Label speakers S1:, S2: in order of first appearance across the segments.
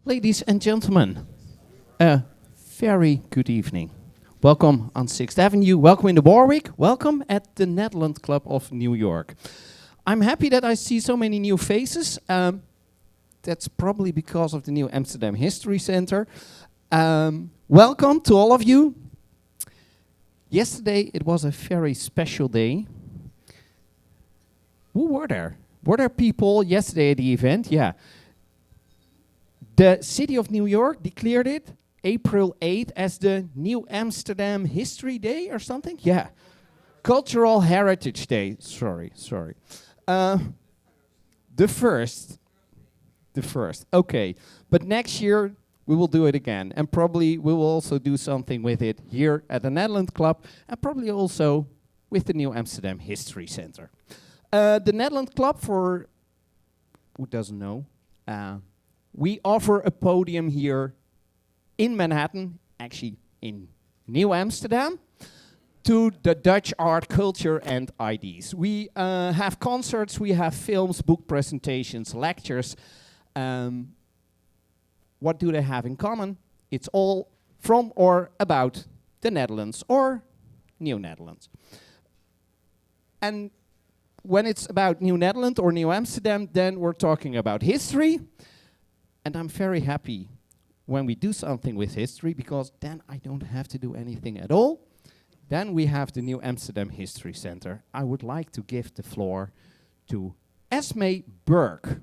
S1: Ladies and gentlemen, a very good evening. Welcome on 6th Avenue, welcome in the Warwick, welcome at the Netherland Club of New York. I'm happy that I see so many new faces. That's probably because of the new Amsterdam History Center. Welcome to all of you. Yesterday it was a very special day. Who were there? Were there people yesterday at the event? Yeah. The city of New York declared it April 8th as the New Amsterdam History Day or something? Yeah. Cultural Heritage Day. Sorry. The first. Okay. But next year we will do it again. And probably we will also do something with it here at the Netherland Club. And probably also with the New Amsterdam History Center. The Netherland Club, for who doesn't know, we offer a podium here in Manhattan, actually in New Amsterdam, to the Dutch art, culture, and ideas. We have concerts, we have films, book presentations, lectures. What do they have in common? It's all from or about the Netherlands or New Netherlands. And when it's about New Netherlands or New Amsterdam, then we're talking about history. And I'm very happy when we do something with history, because then I don't have to do anything at all. Then we have the New Amsterdam History Center. I would like to give the floor to Esme Burke.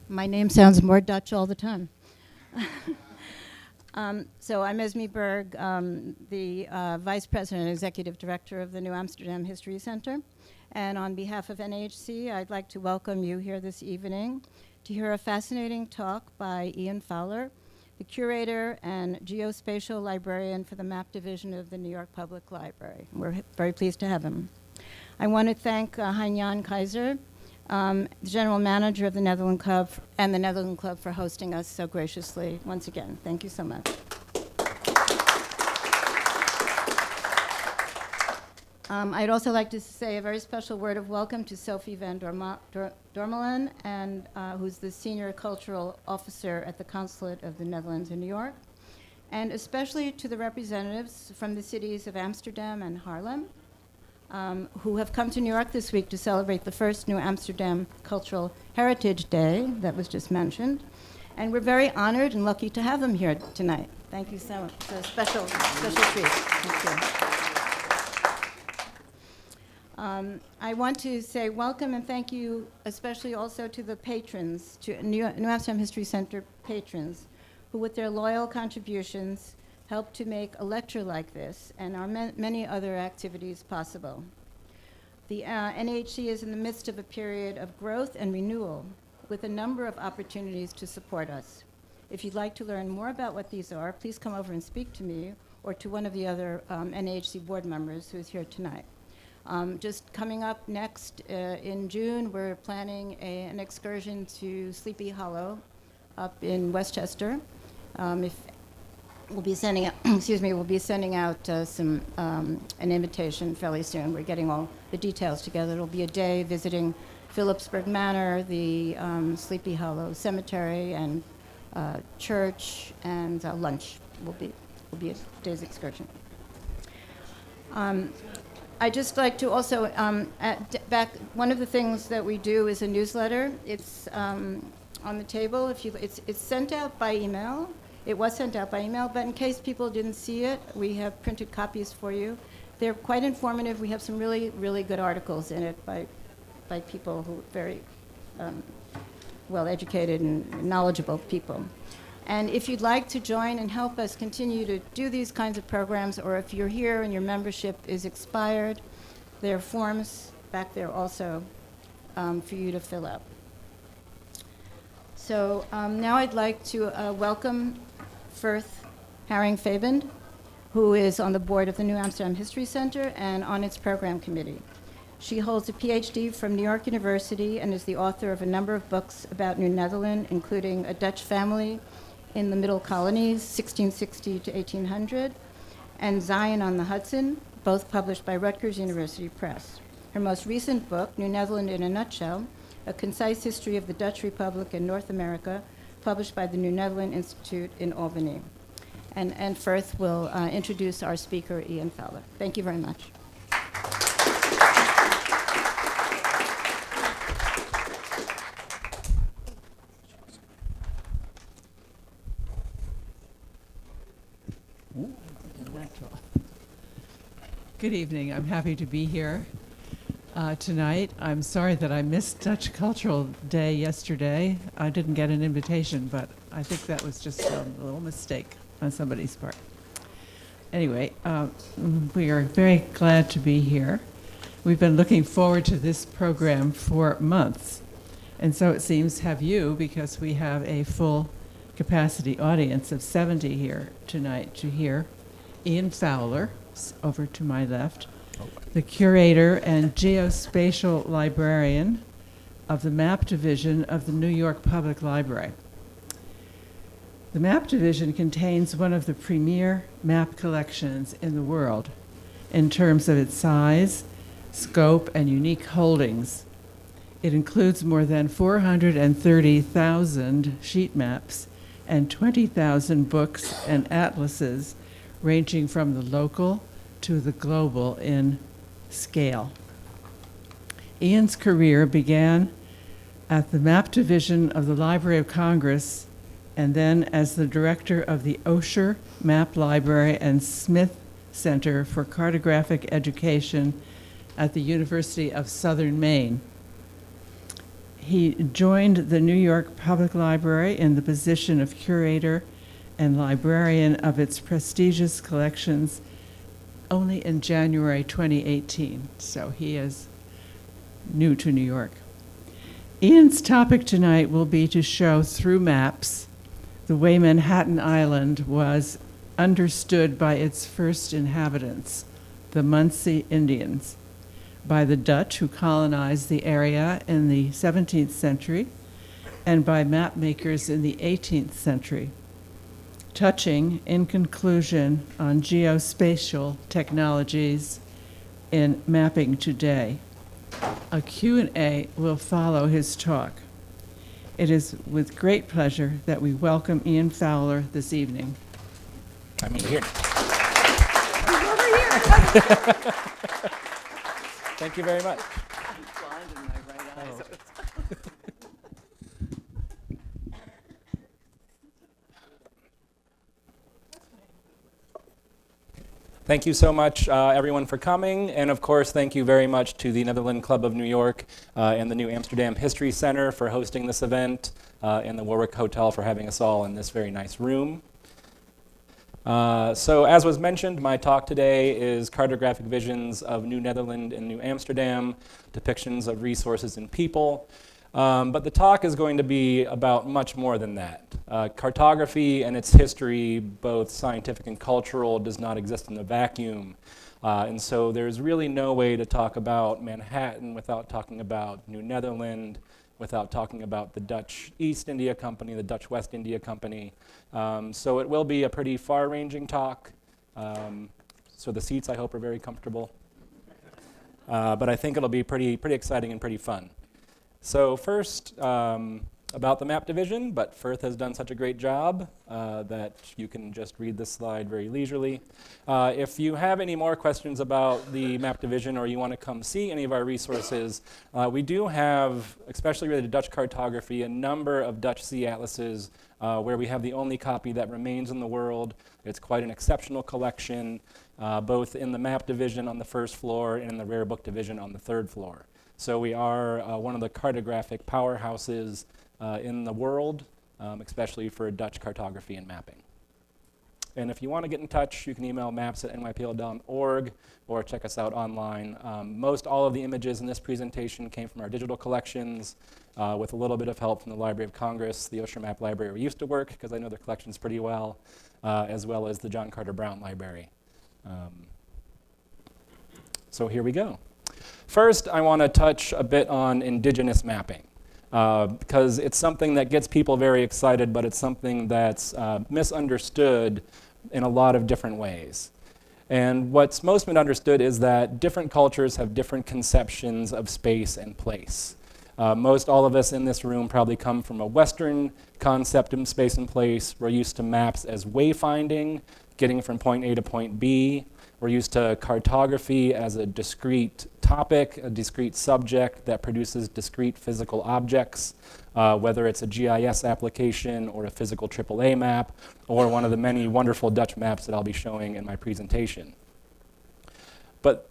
S2: My name sounds more Dutch all the time. So I'm Esme Berg, the Vice President and Executive Director of the New Amsterdam History Center. And on behalf of NHC, I'd like to welcome you here this evening to hear a fascinating talk by Ian Fowler, the curator and geospatial librarian for the map division of the New York Public Library. We're very pleased to have him. I want to thank Hein-Jan Keizer, the General Manager of the Netherland Club, and the Netherland Club for hosting us so graciously once again. Thank you so much. I'd also like to say a very special word of welcome to Sophie van Dormelen, and who's the Senior Cultural Officer at the Consulate of the Netherlands in New York, and especially to the representatives from the cities of Amsterdam and Haarlem, who have come to New York this week to celebrate the first New Amsterdam Cultural Heritage Day that was just mentioned. And we're very honored and lucky to have them here tonight. Thank you so much. It's a special treat. Thank you. I want to say welcome and thank you especially also to the patrons, to New Amsterdam History Center patrons, who with their loyal contributions help to make a lecture like this and our many other activities possible. The NHC is in the midst of a period of growth and renewal with a number of opportunities to support us. If you'd like to learn more about what these are, please come over and speak to me or to one of the other NHC board members who is here tonight. Just coming up next in June, we're planning an excursion to Sleepy Hollow up in Westchester. We'll be sending out, we'll be sending out an invitation fairly soon. We're getting all the details together. It'll be a day visiting Phillipsburg Manor, the Sleepy Hollow Cemetery and church, and lunch will be a day's excursion. I'd just like to also, one of the things that we do is a newsletter. It's on the table. It's sent out by email. It was sent out by email, but in case people didn't see it, we have printed copies for you. They're quite informative. We have some really, really good articles in it by people who are very well-educated and knowledgeable people. And if you'd like to join and help us continue to do these kinds of programs, or if you're here and your membership is expired, there are forms back there also for you to fill out. So now I'd like to welcome Firth Haring-Fabend, who is on the board of the New Amsterdam History Center and on its program committee. She holds a PhD from New York University and is the author of a number of books about New Netherland, including A Dutch Family in the Middle Colonies, 1660 to 1800, and Zion on the Hudson, both published by Rutgers University Press. Her most recent book, New Netherland in a Nutshell, A Concise History of the Dutch Republic in North America, published by the New Netherland Institute in Albany. And Firth will introduce our speaker, Ian Fowler. Thank you very much.
S3: Good evening. I'm happy to be here tonight. I'm sorry that I missed Dutch Cultural Day yesterday. I didn't get an invitation, but I think that was just a little mistake on somebody's part. Anyway, we are very glad to be here. We've been looking forward to this program for months, and so it seems have you, because we have a full capacity audience of 70 here tonight to hear Ian Fowler, over to my left, the curator and geospatial librarian of the Map Division of the New York Public Library. The Map Division contains one of the premier map collections in the world in terms of its size, scope, and unique holdings. It includes more than 430,000 sheet maps and 20,000 books and atlases ranging from the local to the global in scale. Ian's career began at the Map Division of the Library of Congress and then as the director of the Osher Map Library and Smith Center for Cartographic Education at the University of Southern Maine. He joined the New York Public Library in the position of curator and librarian of its prestigious collections only in January 2018, so he is new to New York. Ian's topic tonight will be to show through maps the way Manhattan Island was understood by its first inhabitants, the Munsee Indians, by the Dutch who colonized the area in the 17th century, and by map makers in the 18th century, touching, in conclusion, on geospatial technologies in mapping today. A Q&A will follow his talk. It is with great pleasure that we welcome Ian Fowler this evening.
S4: I'm over here.
S3: He's over here.
S4: Thank you very much.
S3: I'm blind in my right eye, so it's
S4: Thank you so much, everyone, for coming. And of course, thank you very much to the Netherland Club of New York and the New Amsterdam History Center for hosting this event, and the Warwick Hotel for having us all in this very nice room. So as was mentioned, my talk today is Cartographic Visions of New Netherland and New Amsterdam, Depictions of Resources and People. But the talk is going to be about much more than that. Cartography and its history, both scientific and cultural, does not exist in a vacuum. And so there's really no way to talk about Manhattan without talking about New Netherland, without talking about the Dutch East India Company, the Dutch West India Company. So it will be a pretty far-ranging talk. So the seats, I hope, are very comfortable. But I think it'll be pretty exciting and pretty fun. So first, about the map division, but Firth has done such a great job that you can just read this slide very leisurely. If you have any more questions about the map division or you want to come see any of our resources, we do have, especially related to Dutch cartography, a number of Dutch sea atlases where we have the only copy that remains in the world. It's quite an exceptional collection, both in the map division on the first floor and in the rare book division on the third floor. So we are one of the cartographic powerhouses in the world, especially for Dutch cartography and mapping. And if you want to get in touch, you can email maps@nypl.org or check us out online. Most all of the images in this presentation came from our digital collections with a little bit of help from the Library of Congress, the Osher Map Library where we used to work, because I know their collections pretty well, as well as the John Carter Brown Library. So here we go. First, I want to touch a bit on indigenous mapping, because it's something that gets people very excited, but it's something that's misunderstood in a lot of different ways. And what's most misunderstood is that different cultures have different conceptions of space and place. Most all of us in this room probably come from a Western concept of space and place. We're used to maps as wayfinding, getting from point A to point B. We're used to cartography as a discrete topic, a discrete subject that produces discrete physical objects, whether it's a GIS application or a physical AAA map, or one of the many wonderful Dutch maps that I'll be showing in my presentation. But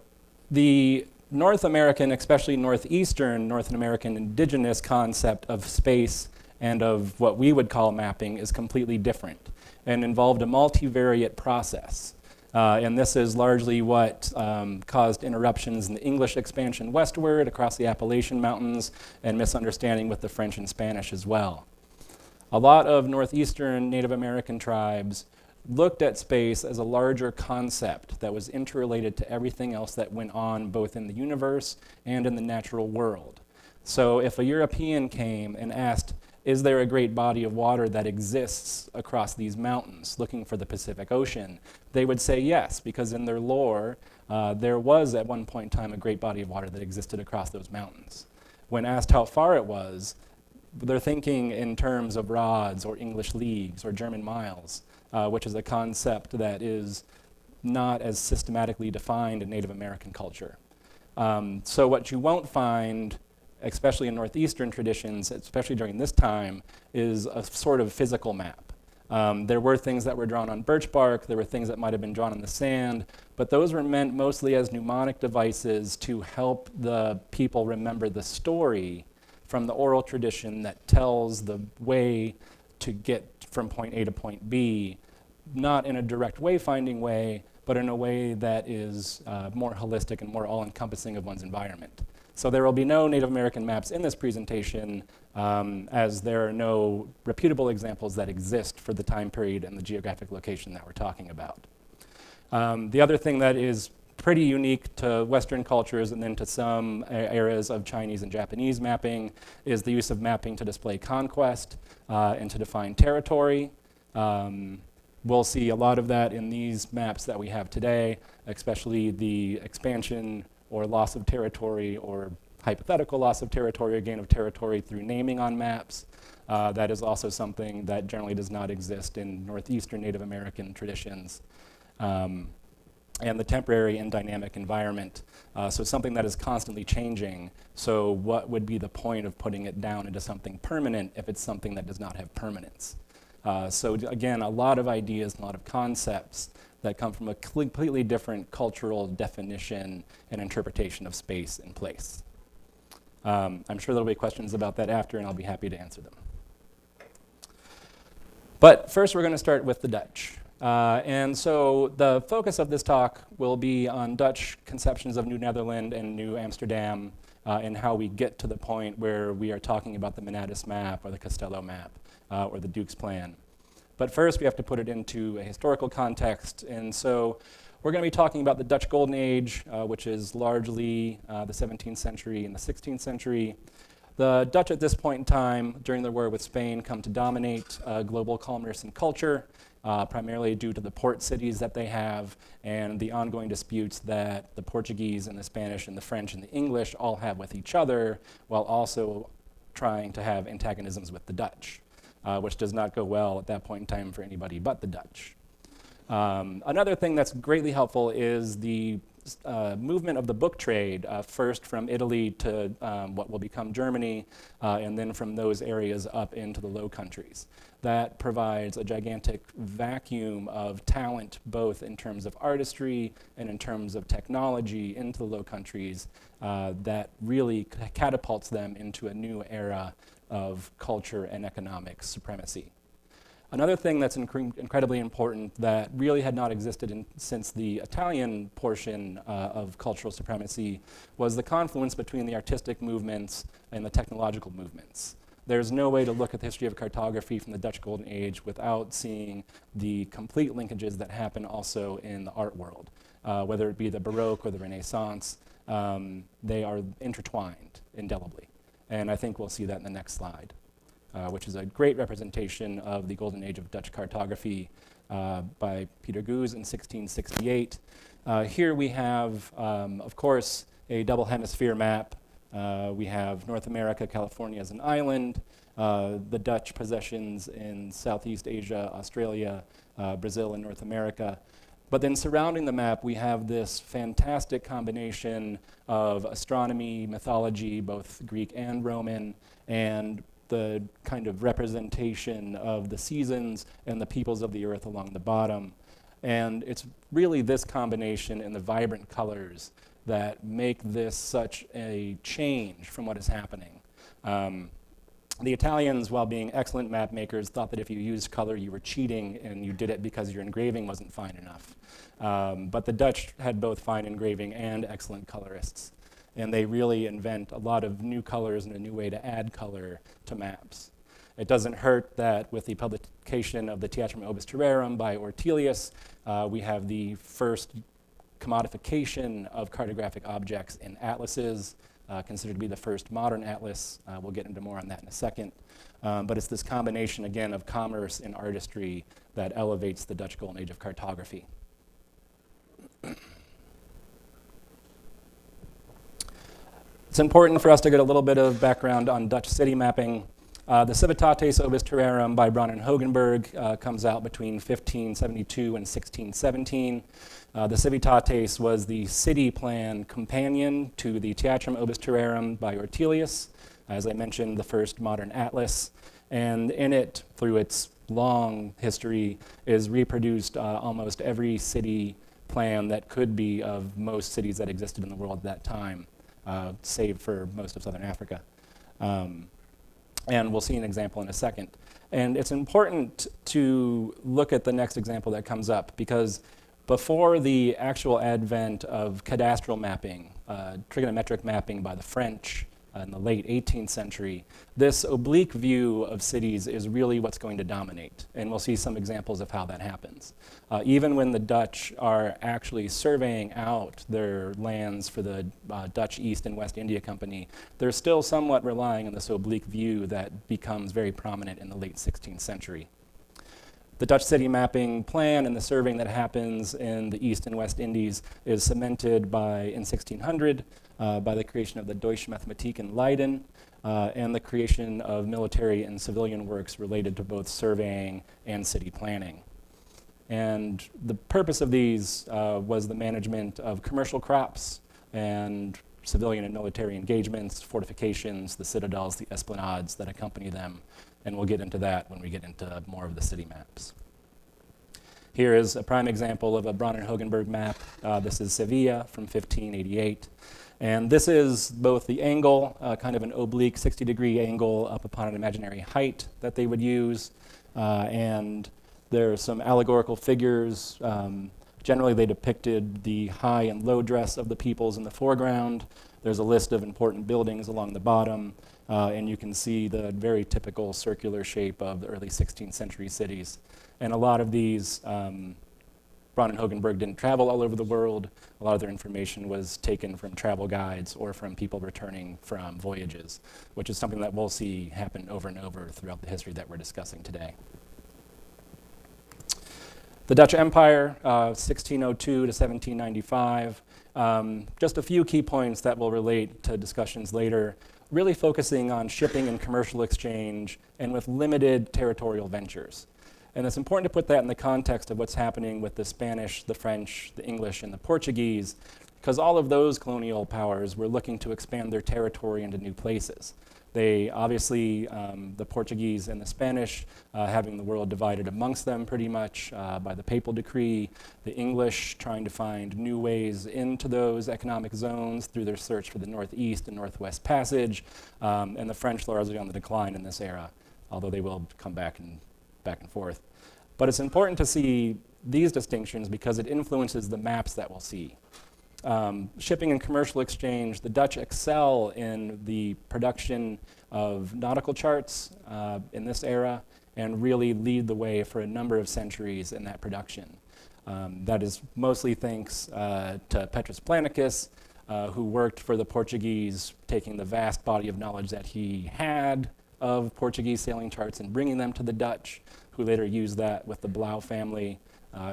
S4: the North American, especially Northeastern North American indigenous concept of space and of what we would call mapping is completely different and involved a multivariate process. And this is largely what caused interruptions in the English expansion westward across the Appalachian Mountains and misunderstanding with the French and Spanish as well. A lot of Northeastern Native American tribes looked at space as a larger concept that was interrelated to everything else that went on both in the universe and in the natural world. So if a European came and asked, is there a great body of water that exists across these mountains looking for the Pacific Ocean? They would say yes, because in their lore, there was at one point in time a great body of water that existed across those mountains. When asked how far it was, they're thinking in terms of rods or English leagues or German miles, which is a concept that is not as systematically defined in Native American culture. So what you won't find, especially in Northeastern traditions, especially during this time, is a sort of physical map. There were things that were drawn on birch bark, there were things that might have been drawn in the sand, but those were meant mostly as mnemonic devices to help the people remember the story from the oral tradition that tells the way to get from point A to point B, not in a direct wayfinding way, but in a way that is more holistic and more all-encompassing of one's environment. So there will be no Native American maps in this presentation, as there are no reputable examples that exist for the time period and the geographic location that we're talking about. The other thing that is pretty unique to Western cultures and then to some areas of Chinese and Japanese mapping is the use of mapping to display conquest and to define territory. We'll see a lot of that in these maps that we have today, especially the expansion or loss of territory or hypothetical loss of territory or gain of territory through naming on maps. That is also something that generally does not exist in Northeastern Native American traditions. And the temporary and dynamic environment. So something that is constantly changing. So what would be the point of putting it down into something permanent if it's something that does not have permanence? So again, a lot of ideas, a lot of concepts that come from a completely different cultural definition and interpretation of space and place. I'm sure there'll be questions about that after, and I'll be happy to answer them. But first, we're going to start with the Dutch. And so the focus of this talk will be on Dutch conceptions of New Netherland and New Amsterdam and how we get to the point where we are talking about the Manatus map or the Costello map or the Duke's plan. But first, we have to put it into a historical context. And so we're going to be talking about the Dutch Golden Age, which is largely the 17th century and the 16th century. The Dutch at this point in time, during their war with Spain, come to dominate global commerce and culture, primarily due to the port cities that they have and the ongoing disputes that the Portuguese and the Spanish and the French and the English all have with each other, while also trying to have antagonisms with the Dutch, which does not go well at that point in time for anybody but the Dutch. Another thing that's greatly helpful is the movement of the book trade, first from Italy to what will become Germany, and then from those areas up into the Low Countries. That provides a gigantic vacuum of talent, both in terms of artistry and in terms of technology into the Low Countries, that really catapults them into a new era of culture and economic supremacy. Another thing that's incredibly important that really had not existed since the Italian portion of cultural supremacy was the confluence between the artistic movements and the technological movements. There's no way to look at the history of cartography from the Dutch Golden Age without seeing the complete linkages that happen also in the art world. Whether it be the Baroque or the Renaissance, they are intertwined indelibly. And I think we'll see that in the next slide. Which is a great representation of the golden age of Dutch cartography by Peter Goes in 1668. Here we have, of course, a double hemisphere map. We have North America, California as an island, the Dutch possessions in Southeast Asia, Australia, Brazil, and North America. But then surrounding the map, we have this fantastic combination of astronomy, mythology, both Greek and Roman, and the kind of representation of the seasons and the peoples of the earth along the bottom. And it's really this combination and the vibrant colors that make this such a change from what is happening. The Italians, while being excellent map makers, thought that if you used color, you were cheating and you did it because your engraving wasn't fine enough. But the Dutch had both fine engraving and excellent colorists. And they really invent a lot of new colors and a new way to add color to maps. It doesn't hurt that with the publication of the Theatrum Obis Terrarum by Ortelius, we have the first commodification of cartographic objects in atlases, considered to be the first modern atlas. We'll get into more on that in a second. But it's this combination, again, of commerce and artistry that elevates the Dutch Golden Age of cartography. It's important for us to get a little bit of background on Dutch city mapping. The Civitates Obis Terrarum by Braun and Hogenberg comes out between 1572 and 1617. The Civitates was the city plan companion to the Theatrum Obis Terrarum by Ortelius, as I mentioned, the first modern atlas. And in it, through its long history, is reproduced almost every city plan that could be of most cities that existed in the world at that time, save for most of southern Africa. And we'll see an example in a second. And it's important to look at the next example that comes up, because before the actual advent of cadastral mapping, trigonometric mapping by the French in the late 18th century, this oblique view of cities is really what's going to dominate. And we'll see some examples of how that happens. Even when the Dutch are actually surveying out their lands for the Dutch East and West India Company, they're still somewhat relying on this oblique view that becomes very prominent in the late 16th century. The Dutch city mapping plan and the surveying that happens in the East and West Indies is cemented in 1600 by the creation of the Deutsche Mathematik in Leiden and the creation of military and civilian works related to both surveying and city planning. And the purpose of these was the management of commercial crops and civilian and military engagements, fortifications, the citadels, the esplanades that accompany them. And we'll get into that when we get into more of the city maps. Here is a prime example of a Braun and Hogenberg map. This is Sevilla from 1588. And this is both the angle, kind of an oblique 60-degree angle up upon an imaginary height that they would use. And there are some allegorical figures. Generally, they depicted the high and low dress of the peoples in the foreground. There's a list of important buildings along the bottom. And you can see the very typical circular shape of the early 16th century cities. And a lot of these, Braun and Hogenberg didn't travel all over the world. A lot of their information was taken from travel guides or from people returning from voyages, which is something that we'll see happen over and over throughout the history that we're discussing today. The Dutch Empire, 1602 to 1795. Just a few key points that will relate to discussions later, really focusing on shipping and commercial exchange and with limited territorial ventures. And it's important to put that in the context of what's happening with the Spanish, the French, the English, and the Portuguese, because all of those colonial powers were looking to expand their territory into new places. They obviously, the Portuguese and the Spanish, having the world divided amongst them pretty much by the papal decree, the English trying to find new ways into those economic zones through their search for the Northeast and Northwest Passage, and the French largely on the decline in this era, although they will come back and forth. But it's important to see these distinctions because it influences the maps that we'll see. Shipping and commercial exchange, the Dutch excel in the production of nautical charts in this era and really lead the way for a number of centuries in that production. That is mostly thanks to Petrus Planicus, who worked for the Portuguese, taking the vast body of knowledge that he had of Portuguese sailing charts and bringing them to the Dutch, who later used that with the Blau family,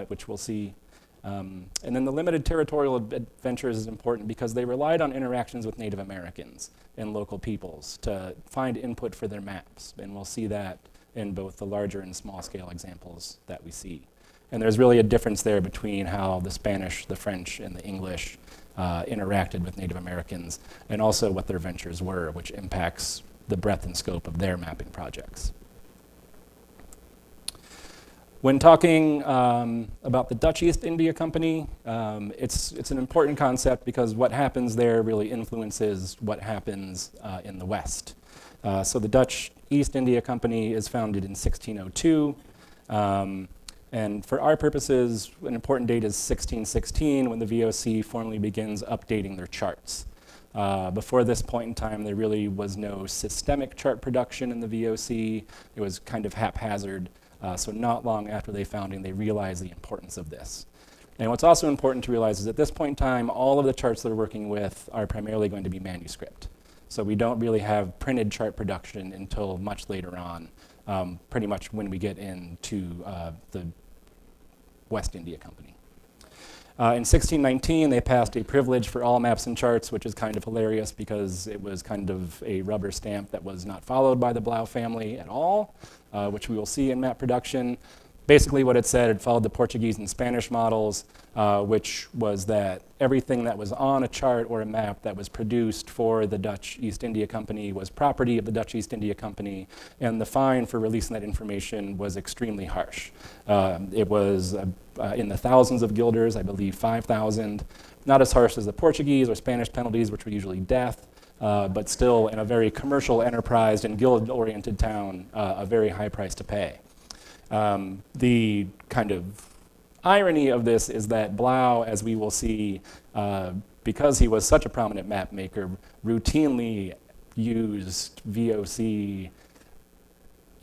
S4: which we'll see. And then the limited territorial adventures is important because they relied on interactions with Native Americans and local peoples to find input for their maps. And we'll see that in both the larger and small scale examples that we see. And there's really a difference there between how the Spanish, the French, and the English interacted with Native Americans, and also what their ventures were, which impacts the breadth and scope of their mapping projects. When talking about the Dutch East India Company, it's an important concept because what happens there really influences what happens in the West. So the Dutch East India Company is founded in 1602. And for our purposes, an important date is 1616, when the VOC formally begins updating their charts. Before this point in time, there really was no systemic chart production in the VOC. It was kind of haphazard. So not long after their founding, they realized the importance of this. And what's also important to realize is at this point in time, all of the charts they're working with are primarily going to be manuscript. So we don't really have printed chart production until much later on, pretty much when we get into the West India Company. In 1619, they passed a privilege for all maps and charts, which is kind of hilarious because it was kind of a rubber stamp that was not followed by the Blau family at all, which we will see in map production. Basically what it said, it followed the Portuguese and Spanish models, which was that everything that was on a chart or a map that was produced for the Dutch East India Company was property of the Dutch East India Company, and the fine for releasing that information was extremely harsh. It was in the thousands of guilders, I believe 5,000, not as harsh as the Portuguese or Spanish penalties, which were usually death, but still in a very commercial enterprise and guild-oriented town, a very high price to pay. The kind of irony of this is that Blau, as we will see, because he was such a prominent map maker, routinely used VOC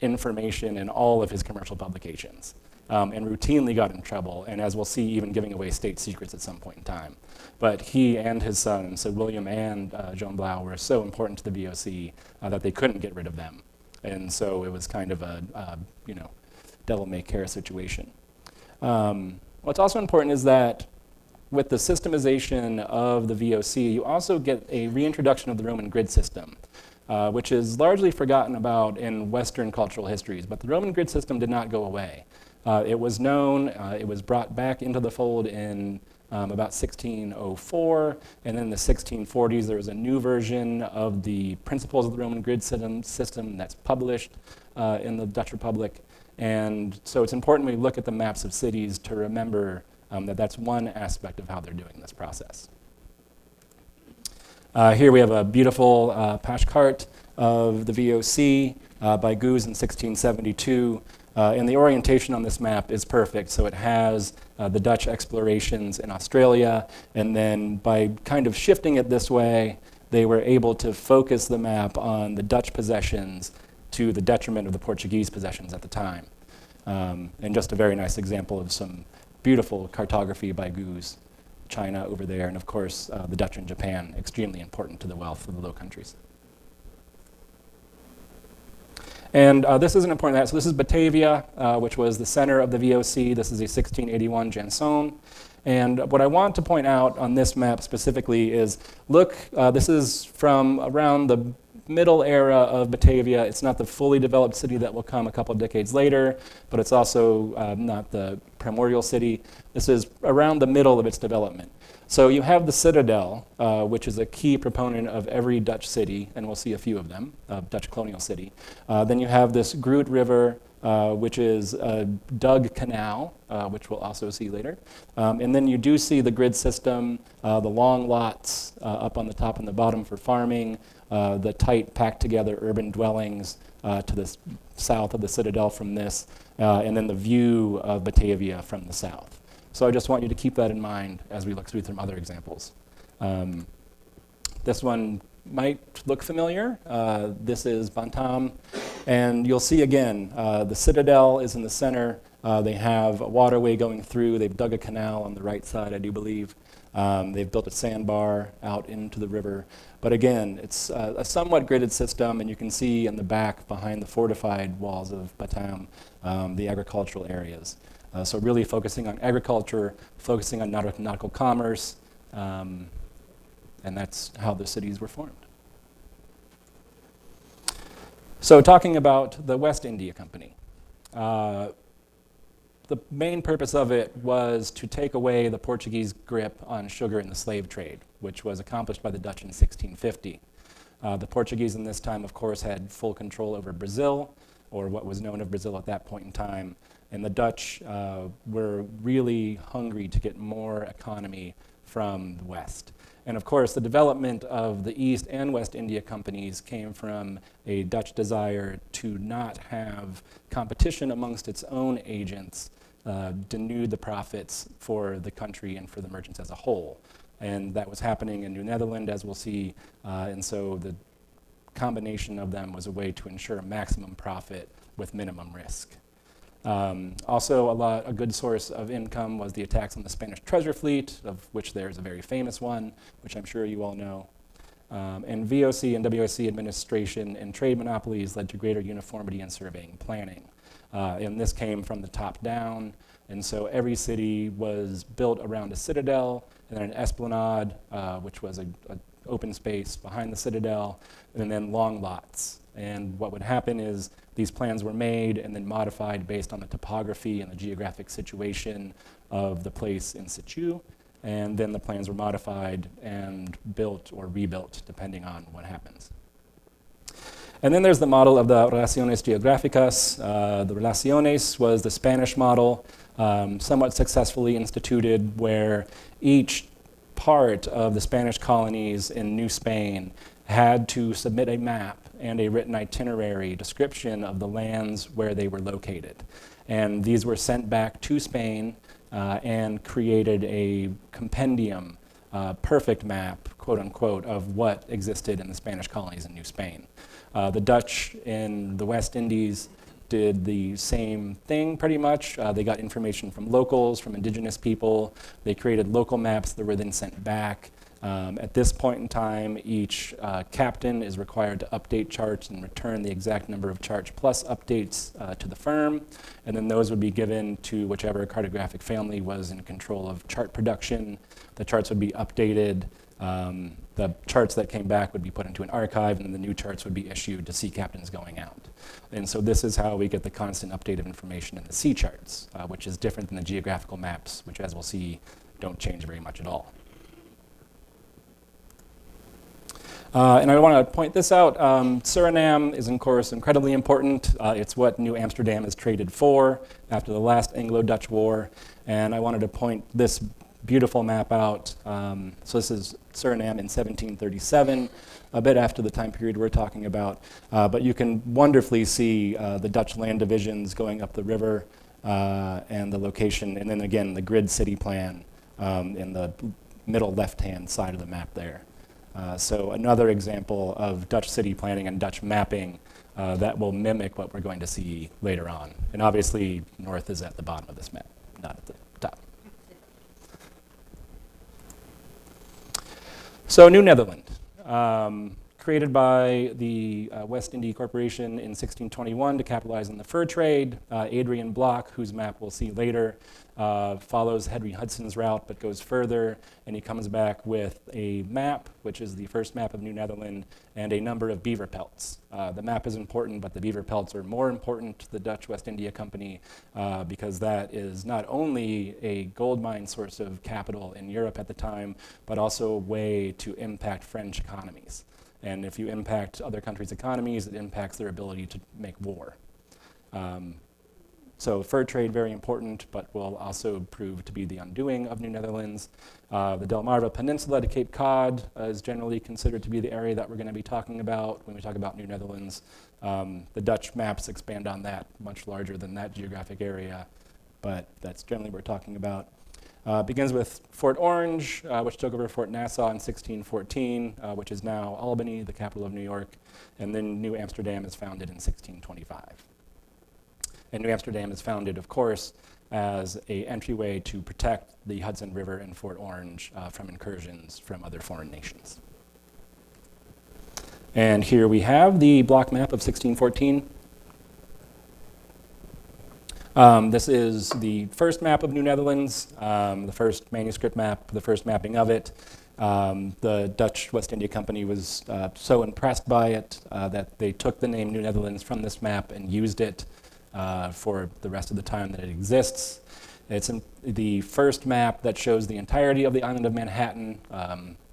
S4: information in all of his commercial publications, and routinely got in trouble, and as we'll see, even giving away state secrets at some point in time. But he and his son, so William and Joan Blau, were so important to the VOC that they couldn't get rid of them. And so it was kind of a, devil-may-care situation. What's also important is that with the systemization of the VOC, you also get a reintroduction of the Roman grid system, which is largely forgotten about in Western cultural histories. But the Roman grid system did not go away. It was known, it was brought back into the fold in about 1604, and then in the 1640s there was a new version of the principles of the Roman grid system that's published in the Dutch Republic. And so it's important when we look at the maps of cities to remember that that's one aspect of how they're doing this process. Here we have a beautiful Pashkart of the VOC by Goose in 1672. And the orientation on this map is perfect. So it has the Dutch explorations in Australia, and then by kind of shifting it this way, they were able to focus the map on the Dutch possessions to the detriment of the Portuguese possessions at the time. And just a very nice example of some beautiful cartography by Goose, China over there, and of course the Dutch and Japan, extremely important to the wealth of the Low Countries. And this is an important, so this is Batavia, which was the center of the VOC. This is a 1681 Janson. And what I want to point out on this map specifically is, look, this is from around the middle era of Batavia. It's not the fully developed city that will come a couple of decades later, but it's also not the primordial city. This is around the middle of its development. So you have the citadel, which is a key proponent of every Dutch city, and we'll see a few of them, Dutch Colonial city. Then you have this Groot River, which is a dug canal, which we'll also see later. And then you do see the grid system, the long lots up on the top and the bottom for farming, the tight packed together urban dwellings to the south of the citadel from this, and then the view of Batavia from the south. So I just want you to keep that in mind as we look through some other examples. This one might look familiar. This is Bantam. And you'll see again, the citadel is in the center. They have a waterway going through. They've dug a canal on the right side, I do believe. They've built a sandbar out into the river. But again, it's a somewhat gridded system, and you can see in the back behind the fortified walls of Batam, the agricultural areas. So really focusing on agriculture, focusing on nautical commerce, and that's how the cities were formed. So talking about the West India Company. The main purpose of it was to take away the Portuguese grip on sugar in the slave trade, which was accomplished by the Dutch in 1650. The Portuguese in this time, of course, had full control over Brazil, or what was known of Brazil at that point in time, and the Dutch were really hungry to get more economy from the West. And of course, the development of the East and West India companies came from a Dutch desire to not have competition amongst its own agents denude the profits for the country and for the merchants as a whole. And that was happening in New Netherland, as we'll see, and so the combination of them was a way to ensure maximum profit with minimum risk. Also, a good source of income was the attacks on the Spanish treasure fleet, of which there's a very famous one, which I'm sure you all know. And VOC and WIC administration and trade monopolies led to greater uniformity in surveying and planning. And this came from the top down, and so every city was built around a citadel, and then an esplanade, which was an open space behind the citadel, and then long lots. And what would happen is these plans were made and then modified based on the topography and the geographic situation of the place in situ. And then the plans were modified and built or rebuilt depending on what happens. And then there's the model of the Relaciones Geográficas. The Relaciones was the Spanish model, somewhat successfully instituted, where each part of the Spanish colonies in New Spain had to submit a map and a written itinerary description of the lands where they were located. And these were sent back to Spain and created a compendium, perfect map, quote unquote, of what existed in the Spanish colonies in New Spain. The Dutch in the West Indies did the same thing pretty much. They got information from locals, from indigenous people. They created local maps that were then sent back. At this point in time, each captain is required to update charts and return the exact number of charts plus updates to the firm, and then those would be given to whichever cartographic family was in control of chart production. The charts would be updated. The charts that came back would be put into an archive, and then the new charts would be issued to sea captains going out. And so this is how we get the constant update of information in the sea charts, which is different than the geographical maps, which, as we'll see, don't change very much at all. And I want to point this out. Suriname is, of course, incredibly important. It's what New Amsterdam is traded for after the last Anglo-Dutch War. And I wanted to point this beautiful map out. So this is Suriname in 1737, a bit after the time period we're talking about. But you can wonderfully see the Dutch land divisions going up the river and the location, and then again the grid city plan in the middle left-hand side of the map there. So another example of Dutch city planning and Dutch mapping that will mimic what we're going to see later on. And obviously, north is at the bottom of this map, not at the top. So New Netherland, created by the West India Corporation in 1621 to capitalize on the fur trade. Adrian Block, whose map we'll see later, follows Henry Hudson's route but goes further, and he comes back with a map, which is the first map of New Netherland, and a number of beaver pelts. The map is important, but the beaver pelts are more important to the Dutch West India Company because that is not only a gold mine source of capital in Europe at the time, but also a way to impact French economies. And if you impact other countries' economies, it impacts their ability to make war. So fur trade, very important, but will also prove to be the undoing of New Netherlands. The Delmarva Peninsula to Cape Cod is generally considered to be the area that we're going to be talking about when we talk about New Netherlands. The Dutch maps expand on that, much larger than that geographic area, but that's generally what we're talking about. Begins with Fort Orange, which took over Fort Nassau in 1614, which is now Albany, the capital of New York, and then New Amsterdam is founded in 1625. And New Amsterdam is founded, of course, as an entryway to protect the Hudson River and Fort Orange from incursions from other foreign nations. And here we have the block map of 1614. This is the first map of New Netherlands, the first manuscript map, the first mapping of it. The Dutch West India Company was so impressed by it that they took the name New Netherlands from this map and used it for the rest of the time that it exists. It's the first map that shows the entirety of the island of Manhattan,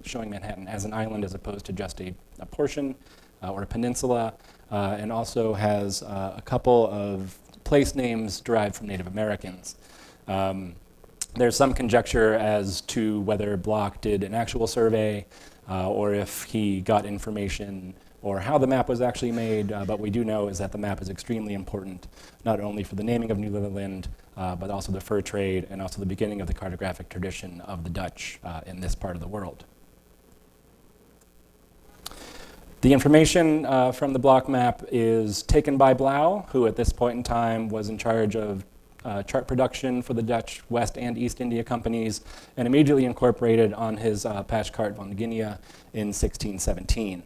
S4: showing Manhattan as an island as opposed to just a portion or a peninsula, and also has a couple of place names derived from Native Americans. There's some conjecture as to whether Bloch did an actual survey or if he got information or how the map was actually made, but what we do know is that the map is extremely important, not only for the naming of New Netherland, but also the fur trade and also the beginning of the cartographic tradition of the Dutch in this part of the world. The information from the Bloch map is taken by Blauw, who at this point in time was in charge of chart production for the Dutch West and East India Companies, and immediately incorporated on his Pashkart van Guinea in 1617.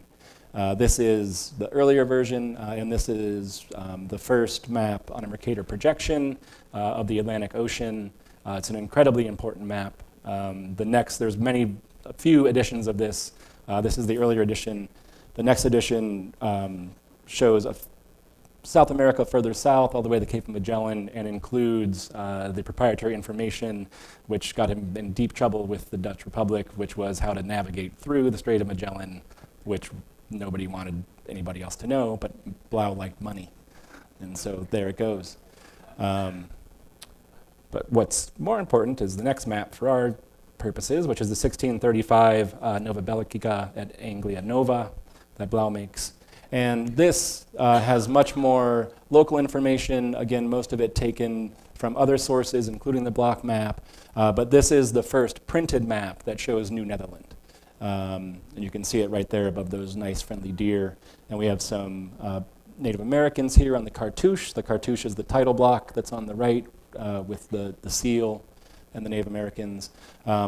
S4: This is the earlier version, and this is the first map on a Mercator projection of the Atlantic Ocean. It's an incredibly important map. There's a few editions of this. This is the earlier edition. The next edition shows South America further south, all the way to the Cape of Magellan, and includes the proprietary information which got him in deep trouble with the Dutch Republic, which was how to navigate through the Strait of Magellan, which nobody wanted anybody else to know, but Blauw liked money. And so there it goes. But what's more important is the next map for our purposes, which is the 1635 Nova Belgica at Anglia Nova that Blauw makes. And this has much more local information, again, most of it taken from other sources, including the Bloch map. But this is the first printed map that shows New Netherland. And you can see it right there above those nice friendly deer. And we have some Native Americans here on the cartouche. The cartouche is the title block that's on the right with the seal and the Native Americans.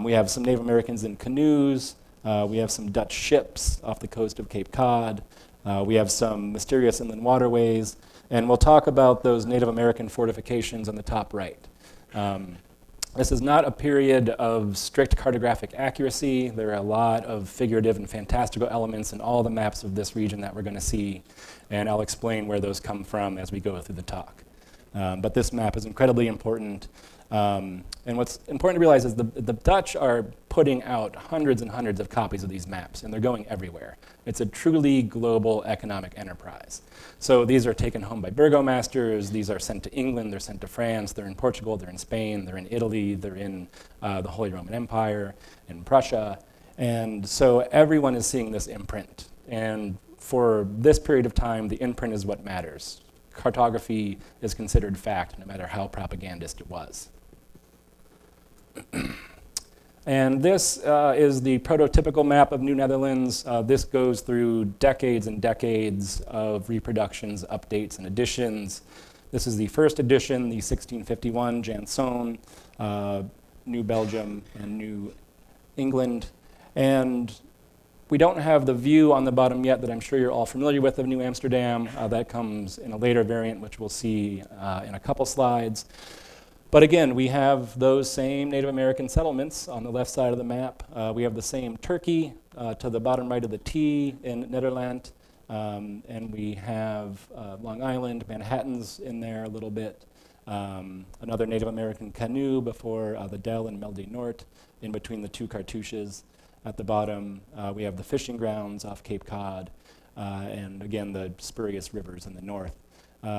S4: We have some Native Americans in canoes. We have some Dutch ships off the coast of Cape Cod. We have some mysterious inland waterways. And we'll talk about those Native American fortifications on the top right. This is not a period of strict cartographic accuracy. There are a lot of figurative and fantastical elements in all the maps of this region that we're going to see, and I'll explain where those come from as we go through the talk. But this map is incredibly important. And what's important to realize is the Dutch are putting out hundreds and hundreds of copies of these maps, and they're going everywhere. It's a truly global economic enterprise. So these are taken home by burgomasters, these are sent to England, they're sent to France, they're in Portugal, they're in Spain, they're in Italy, they're in the Holy Roman Empire, in Prussia. And so everyone is seeing this imprint. And for this period of time, the imprint is what matters. Cartography is considered fact, no matter how propagandist it was. And this is the prototypical map of New Netherlands. This goes through decades and decades of reproductions, updates, and additions. This is the first edition, the 1651 Janson, New Belgium and New England. And we don't have the view on the bottom yet that I'm sure you're all familiar with of New Amsterdam. That comes in a later variant, which we'll see in a couple slides. But again, we have those same Native American settlements on the left side of the map. We have the same Turkey to the bottom right of the T in Netherland. And we have Long Island, Manhattan's in there a little bit. Another Native American canoe before the Del and Melde Noord in between the two cartouches. At the bottom, we have the fishing grounds off Cape Cod, and again, the spurious rivers in the north.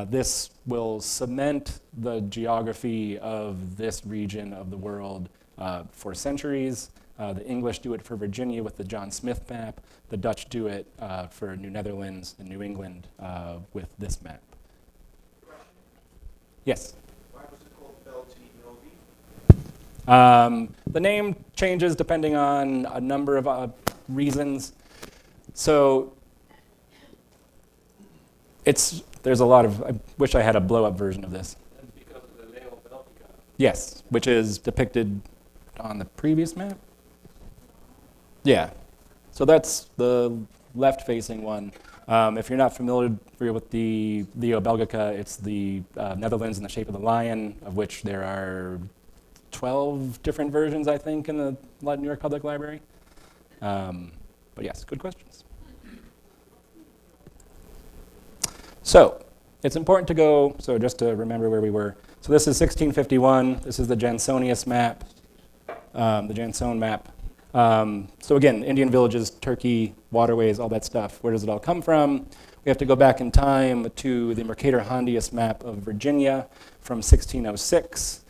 S4: This will cement the geography of this region of the world for centuries. The English do it for Virginia with the John Smith map. The Dutch do it for New Netherlands and New England with this map. Yes?
S5: Why was it called Belti Novi?
S4: The name changes depending on a number of reasons. So there's a lot of, I wish I had a blow-up version of this.
S5: And because of the Leo Belgica.
S4: Yes, which is depicted on the previous map. Yeah, so that's the left-facing one. If you're not familiar with the Leo Belgica, it's the Netherlands in the shape of the lion, of which there are 12 different versions, I think, in the New York Public Library. But yes, good questions. So it's important to go, so just to remember where we were. So this is 1651. This is the Jansonius map, the Janson map. So again, Indian villages, Turkey, waterways, all that stuff. Where does it all come from? We have to go back in time to the Mercator Hondius map of Virginia from 1606.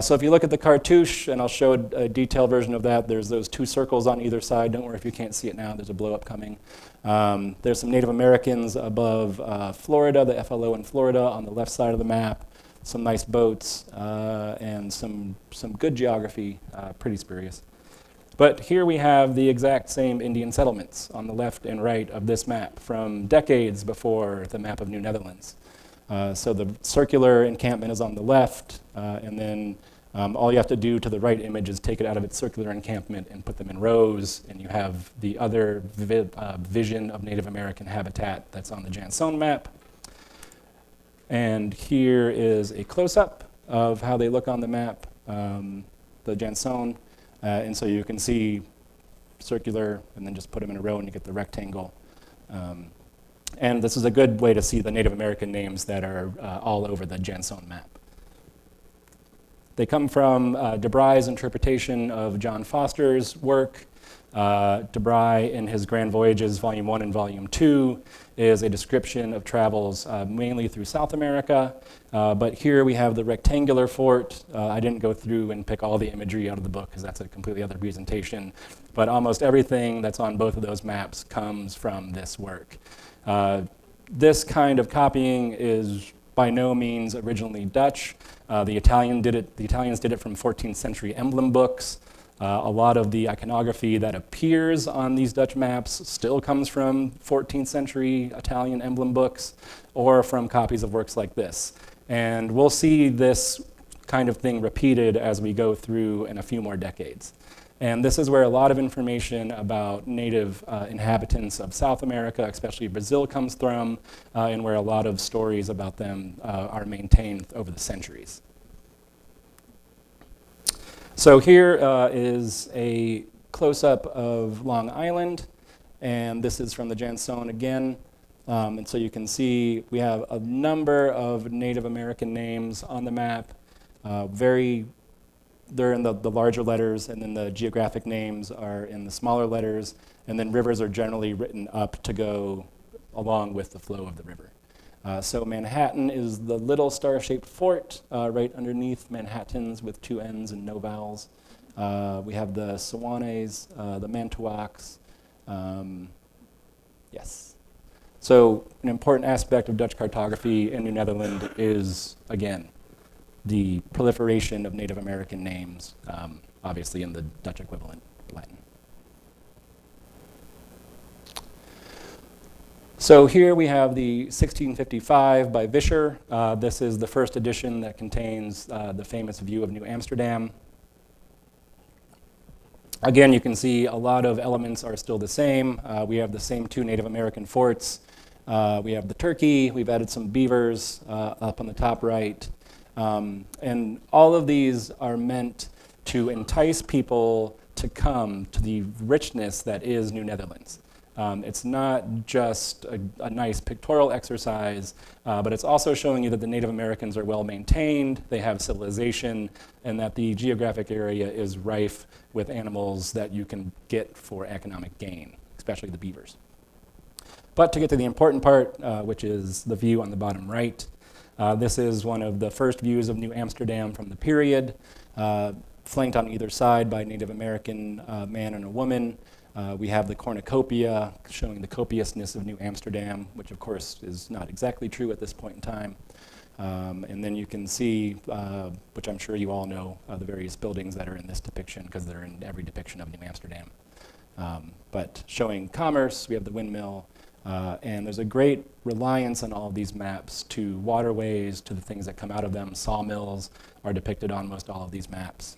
S4: So if you look at the cartouche, and I'll show a detailed version of that, there's those two circles on either side. Don't worry if you can't see it now, there's a blow up coming. There's some Native Americans above Florida, the FLO in Florida on the left side of the map, some nice boats, and some good geography, pretty spurious. But here we have the exact same Indian settlements on the left and right of this map from decades before the map of New Netherlands. So the circular encampment is on the left, and then all you have to do to the right image is take it out of its circular encampment and put them in rows, and you have the other vision of Native American habitat that's on the Janson map. And here is a close-up of how they look on the map, the Janson. And so you can see circular, and then just put them in a row and you get the rectangle. And this is a good way to see the Native American names that are all over the Janson map. They come from DeBry's interpretation of John Foster's work. DeBry, in his Grand Voyages, Volume 1 and Volume 2, is a description of travels mainly through South America. But here we have the rectangular fort. I didn't go through and pick all the imagery out of the book because that's a completely other presentation. But almost everything that's on both of those maps comes from this work. This kind of copying is by no means originally Dutch. The Italians did it from 14th century emblem books. A lot of the iconography that appears on these Dutch maps still comes from 14th century Italian emblem books or from copies of works like this. And we'll see this kind of thing repeated as we go through in a few more decades. And this is where a lot of information about native inhabitants of South America, especially Brazil, comes from, and where a lot of stories about them are maintained over the centuries. So here is a close-up of Long Island, and this is from the Janson again. And so you can see we have a number of Native American names on the map. They're in the larger letters, and then the geographic names are in the smaller letters, and then rivers are generally written up to go along with the flow of the river. So Manhattan is the little star-shaped fort right underneath Manhattans with two N's and no vowels. We have the Sewanes, the Mantuaks. Yes. So an important aspect of Dutch cartography in New Netherland is, again, the proliferation of Native American names, obviously in the Dutch equivalent, Latin. So here we have the 1655 by Vischer. This is the first edition that contains the famous view of New Amsterdam. Again, you can see a lot of elements are still the same. We have the same two Native American forts. We have the turkey. We've added some beavers up on the top right. And all of these are meant to entice people to come to the richness that is New Netherlands. It's not just a nice pictorial exercise, but it's also showing you that the Native Americans are well maintained, they have civilization, and that the geographic area is rife with animals that you can get for economic gain, especially the beavers. But to get to the important part, which is the view on the bottom right, this is one of the first views of New Amsterdam from the period, flanked on either side by a Native American man and a woman. We have the cornucopia showing the copiousness of New Amsterdam, which of course is not exactly true at this point in time. And then you can see, which I'm sure you all know, the various buildings that are in this depiction because they're in every depiction of New Amsterdam. But showing commerce, we have the windmill, and there's a great reliance on all of these maps to waterways, to the things that come out of them. Sawmills are depicted on most all of these maps.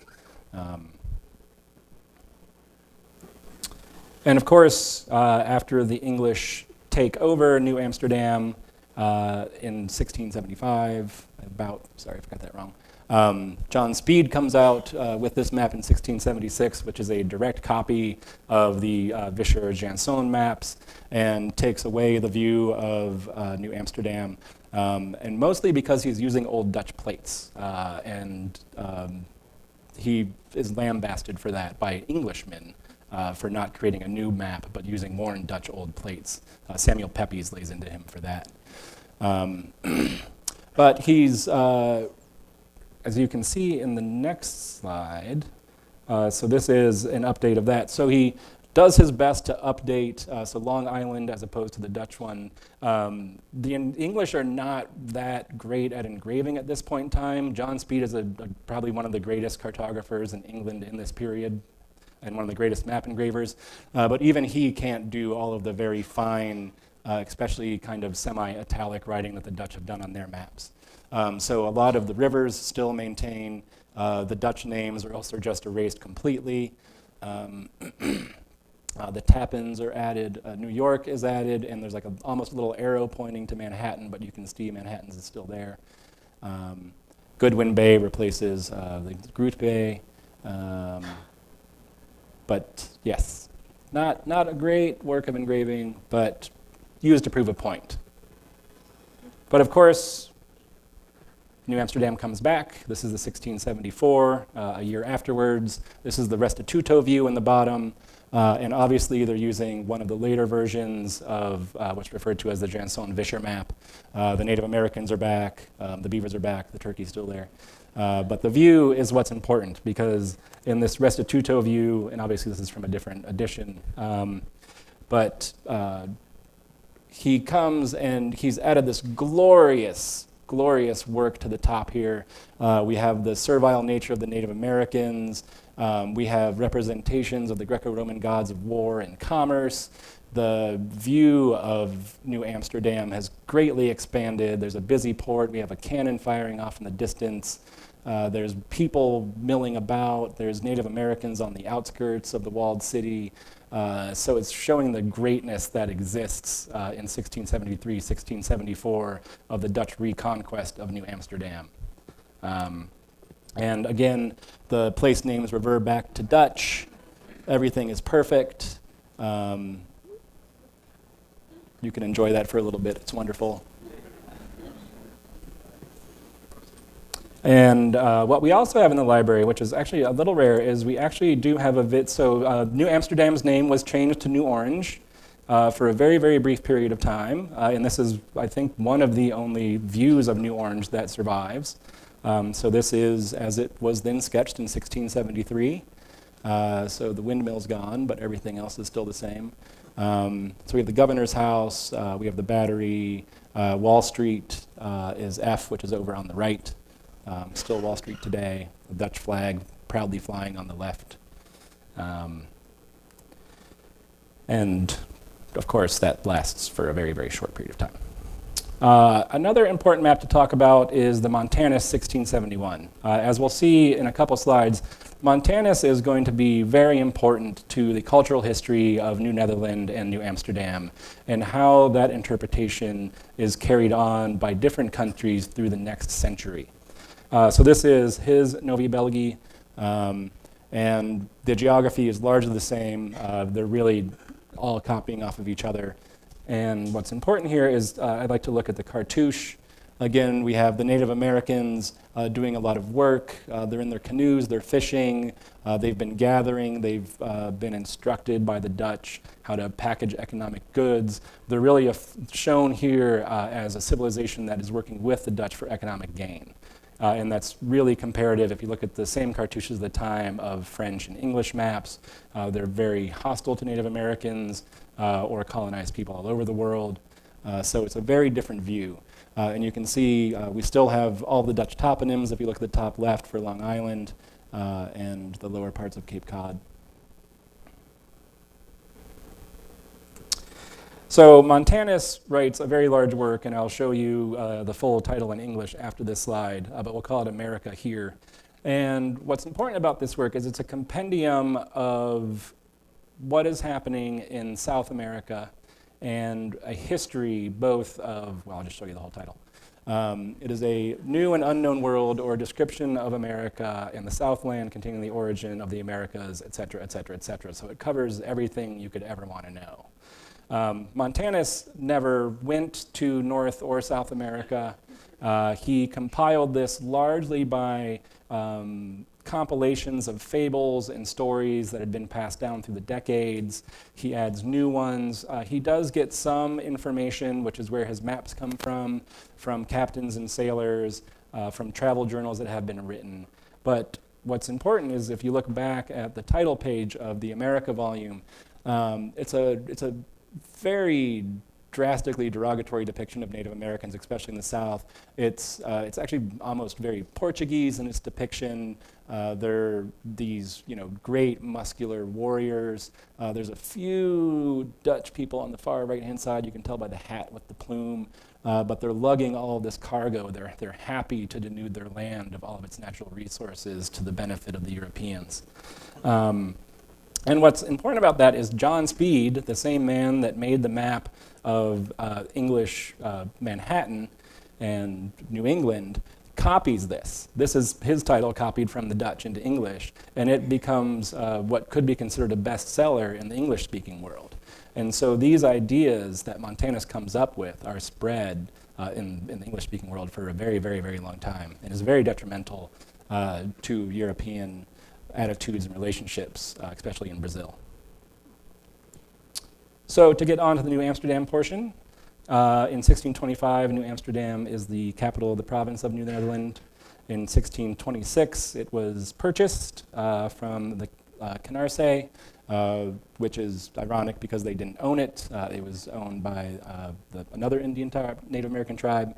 S4: And of course, after the English take over New Amsterdam in 1675. Sorry if I got that wrong. John Speed comes out with this map in 1676, which is a direct copy of the Vischer-Janszoon maps, and takes away the view of New Amsterdam, and mostly because he's using old Dutch plates, and he is lambasted for that by Englishmen for not creating a new map, but using worn Dutch old plates. Samuel Pepys lays into him for that. But he's, as you can see in the next slide, so this is an update of that. So he does his best to update, so Long Island as opposed to the Dutch one. The English are not that great at engraving at this point in time. John Speed is probably one of the greatest cartographers in England in this period, and one of the greatest map engravers. But even he can't do all of the very fine, especially kind of semi-italic writing that the Dutch have done on their maps. So a lot of the rivers still maintain. The Dutch names are also just erased completely. The Tappins are added. New York is added, and there's like almost a little arrow pointing to Manhattan, but you can see Manhattan's is still there. Goodwin Bay replaces the Groot Bay. But yes, not a great work of engraving, but used to prove a point. But of course, New Amsterdam comes back. This is the 1674, a year afterwards. This is the Restituto view in the bottom. And obviously, they're using one of the later versions of what's referred to as the Janszoon-Vischer map. The Native Americans are back. The beavers are back. The turkey's still there. But the view is what's important, because in this Restituto view, and obviously this is from a different edition, but he comes and he's added this glorious work to the top here. We have the servile nature of the Native Americans. We have representations of the Greco-Roman gods of war and commerce. The view of New Amsterdam has greatly expanded. There's a busy port. We have a cannon firing off in the distance. There's people milling about. There's Native Americans on the outskirts of the walled city. So it's showing the greatness that exists in 1673, 1674 of the Dutch reconquest of New Amsterdam. And again, the place names revert back to Dutch. Everything is perfect. You can enjoy that for a little bit. It's wonderful. And what we also have in the library, which is actually a little rare, is we actually do have a so New Amsterdam's name was changed to New Orange for a very, very brief period of time. And this is, I think, one of the only views of New Orange that survives. So this is as it was then sketched in 1673. So the windmill's gone, but everything else is still the same. So we have the governor's house, we have the battery, Wall Street is F, which is over on the right. Still Wall Street today, the Dutch flag proudly flying on the left. And of course, that lasts for a very, very short period of time. Another important map to talk about is the Montanus 1671. As we'll see in a couple slides, Montanus is going to be very important to the cultural history of New Netherland and New Amsterdam, and how that interpretation is carried on by different countries through the next century. So this is his Novi Belgi, and the geography is largely the same. They're really all copying off of each other. And what's important here is I'd like to look at the cartouche. Again, we have the Native Americans doing a lot of work. They're in their canoes, they're fishing, they've been gathering, they've been instructed by the Dutch how to package economic goods. They're really shown here as a civilization that is working with the Dutch for economic gain. And that's really comparative if you look at the same cartouches of the time of French and English maps. They're very hostile to Native Americans or colonized people all over the world. So it's a very different view. And you can see we still have all the Dutch toponyms if you look at the top left for Long Island and the lower parts of Cape Cod. So Montanus writes a very large work, and I'll show you the full title in English after this slide, but we'll call it America here. And what's important about this work is it's a compendium of what is happening in South America and a history both of, well, I'll just show you the whole title. It is a new and unknown world or description of America and the Southland containing the origin of the Americas, et cetera, et cetera, et cetera. So it covers everything you could ever want to know. Montanus never went to North or South America. He compiled this largely by compilations of fables and stories that had been passed down through the decades. He adds new ones. He does get some information, which is where his maps come from captains and sailors, from travel journals that have been written. But what's important is if you look back at the title page of the America volume, it's a very drastically derogatory depiction of Native Americans, especially in the South. It's actually almost very Portuguese in its depiction. They're these, great muscular warriors. There's a few Dutch people on the far right-hand side. You can tell by the hat with the plume. But they're lugging all of this cargo. They're happy to denude their land of all of its natural resources to the benefit of the Europeans. And what's important about that is John Speed, the same man that made the map of English Manhattan and New England, copies this. This is his title copied from the Dutch into English, and it becomes what could be considered a bestseller in the English-speaking world. And so these ideas that Montanus comes up with are spread in the English-speaking world for a very, very, very long time, and is very detrimental to European attitudes and relationships, especially in Brazil. So to get on to the New Amsterdam portion, in 1625, New Amsterdam is the capital of the province of New Netherland. In 1626, it was purchased from the Canarse, which is ironic because they didn't own it. It was owned by another Indian Native American tribe.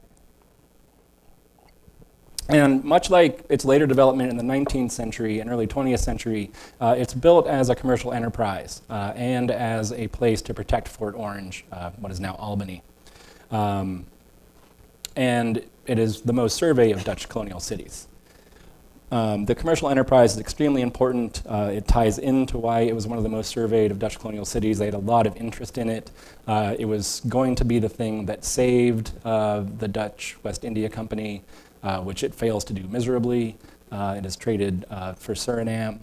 S4: And much like its later development in the 19th century and early 20th century, it's built as a commercial enterprise and as a place to protect Fort Orange, what is now Albany. And it is the most surveyed of Dutch colonial cities. The commercial enterprise is extremely important. It ties into why it was one of the most surveyed of Dutch colonial cities. They had a lot of interest in it. It was going to be the thing that saved the Dutch West India Company, which it fails to do miserably. It is traded for Suriname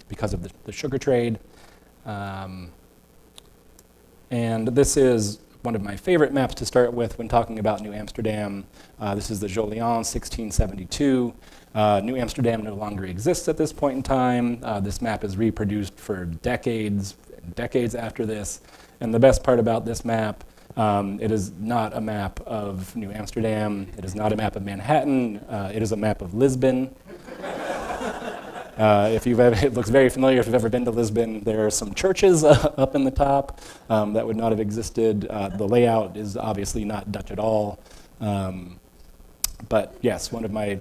S4: because of the sugar trade. And this is one of my favorite maps to start with when talking about New Amsterdam. This is the Jolion 1672. New Amsterdam no longer exists at this point in time. This map is reproduced for decades after this. And the best part about this map, it is not a map of New Amsterdam. It is not a map of Manhattan. It is a map of Lisbon. It looks very familiar if you've ever been to Lisbon. There are some churches up in the top that would not have existed. The layout is obviously not Dutch at all. But yes, one of my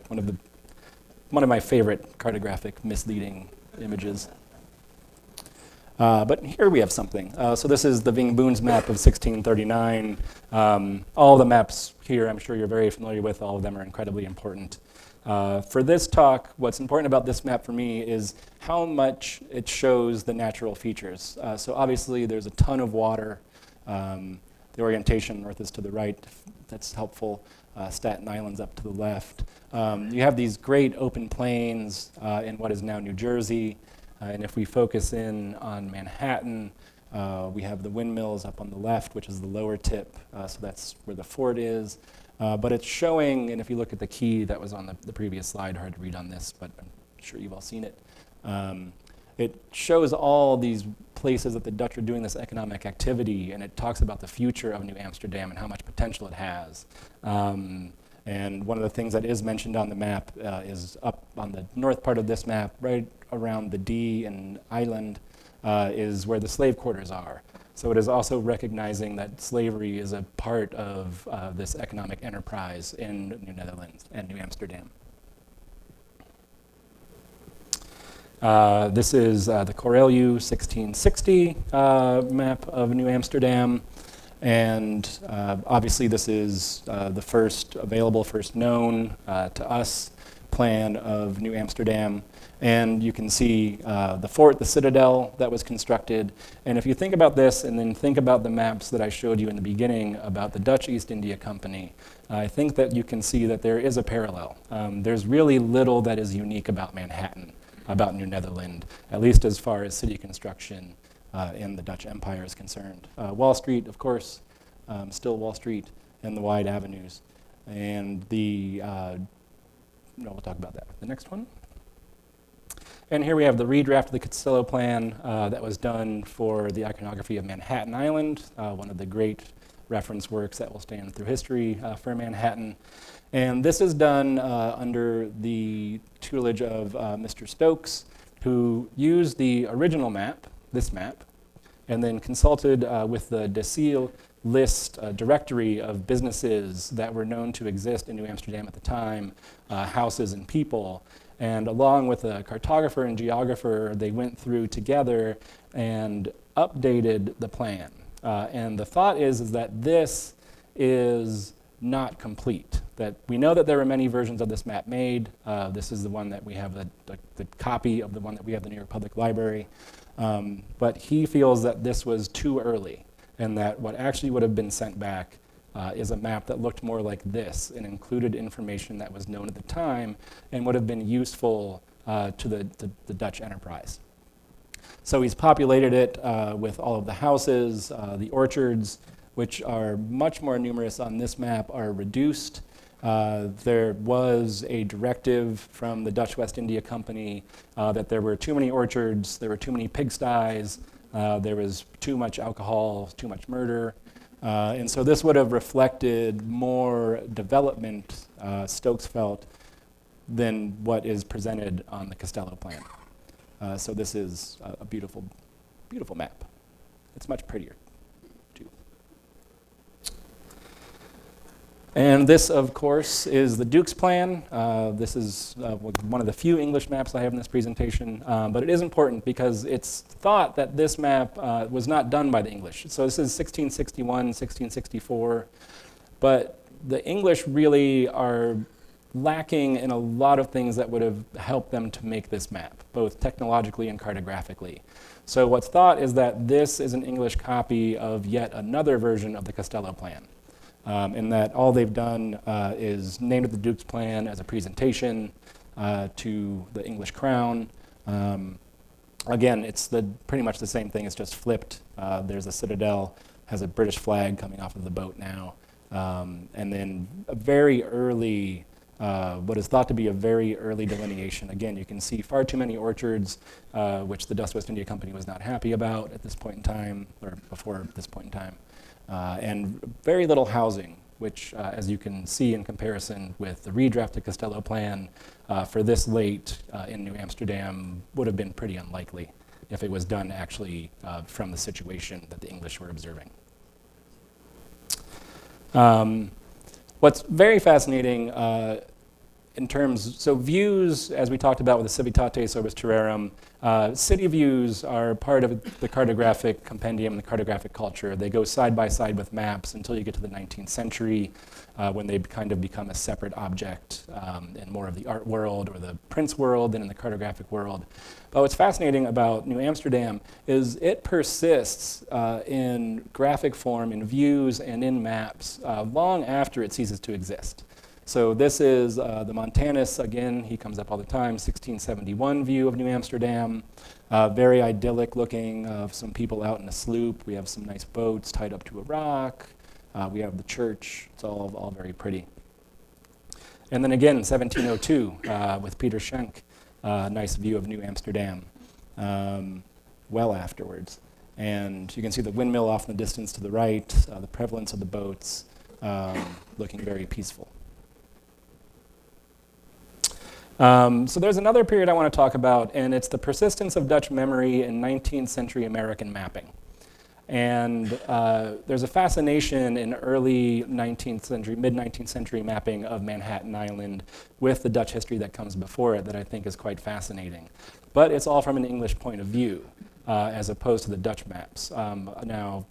S4: favorite cartographic misleading images. But here we have something. So this is the Ving Boons map of 1639. All the maps here, I'm sure you're very familiar with. All of them are incredibly important. For this talk, what's important about this map for me is how much it shows the natural features. So obviously there's a ton of water. The orientation north is to the right. That's helpful. Staten Island's up to the left. You have these great open plains in what is now New Jersey. And if we focus in on Manhattan, we have the windmills up on the left, which is the lower tip. So that's where the fort is. But it's showing, and if you look at the key that was on the previous slide, hard to read on this, but I'm sure you've all seen it. It shows all these places that the Dutch are doing this economic activity, and it talks about the future of New Amsterdam and how much potential it has. And one of the things that is mentioned on the map is up on the north part of this map, right around the D and Island, is where the slave quarters are. So it is also recognizing that slavery is a part of this economic enterprise in New Netherlands and New Amsterdam. This is the Corelliu 1660 map of New Amsterdam. And obviously this is the first available, first known to us. plan of New Amsterdam. And you can see the fort, the citadel that was constructed. And if you think about this and then think about the maps that I showed you in the beginning about the Dutch East India Company, I think that you can see that there is a parallel. There's really little that is unique about Manhattan, about New Netherland, at least as far as city construction in the Dutch Empire is concerned. Wall Street, of course, still Wall Street and the wide avenues. And we'll talk about that. The next one. And here we have the redraft of the Costello Plan that was done for the iconography of Manhattan Island, one of the great reference works that will stand through history for Manhattan. And this is done under the tutelage of Mr. Stokes, who used the original map, this map, and then consulted with the Decile list directory of businesses that were known to exist in New Amsterdam at the time, houses and people. And along with a cartographer and geographer, they went through together and updated the plan. And the thought is that this is not complete. That we know that there are many versions of this map made. This is the one that we have, the copy of the one that we have at the New York Public Library. But he feels that this was too early, and that what actually would have been sent back is a map that looked more like this and included information that was known at the time and would have been useful to the Dutch enterprise. So he's populated it with all of the houses, the orchards, which are much more numerous on this map, are reduced. There was a directive from the Dutch West India Company that there were too many orchards, there were too many pigsties, there was too much alcohol, too much murder. And so this would have reflected more development, Stokes felt, than what is presented on the Costello Plan. So this is a beautiful, beautiful map. It's much prettier, too. And this, of course, is the Duke's Plan. This is one of the few English maps I have in this presentation, but it is important because it's thought that this map was not done by the English. So this is 1661, 1664, but the English really are lacking in a lot of things that would have helped them to make this map, both technologically and cartographically. So what's thought is that this is an English copy of yet another version of the Costello Plan. In that all they've done is named it the Duke's Plan as a presentation to the English crown. Again, it's pretty much the same thing, it's just flipped. There's a citadel, has a British flag coming off of the boat now. And then a very early, what is thought to be a very early delineation. Again, you can see far too many orchards, which the Dutch West India Company was not happy about at this point in time, or before this point in time. And very little housing, which, as you can see in comparison with the redrafted Costello Plan, for this late in New Amsterdam would have been pretty unlikely if it was done actually from the situation that the English were observing. What's very fascinating in terms, so views, as we talked about with the Civitates Orbis Terrarum, city views are part of the cartographic compendium, the cartographic culture. They go side by side with maps until you get to the 19th century, when they kind of become a separate object in more of the art world or the prints world than in the cartographic world. But what's fascinating about New Amsterdam is it persists in graphic form, in views and in maps, long after it ceases to exist. So this is the Montanus, again, he comes up all the time, 1671 view of New Amsterdam. Very idyllic looking of some people out in a sloop. We have some nice boats tied up to a rock. We have the church. It's all very pretty. And then again, 1702 with Peter Schenk, nice view of New Amsterdam well afterwards. And you can see the windmill off in the distance to the right, the prevalence of the boats, looking very peaceful. So there's another period I want to talk about, and it's the persistence of Dutch memory in 19th century American mapping. And there's a fascination in early 19th century, mid-19th century mapping of Manhattan Island with the Dutch history that comes before it that I think is quite fascinating. But it's all from an English point of view, as opposed to the Dutch maps. Now,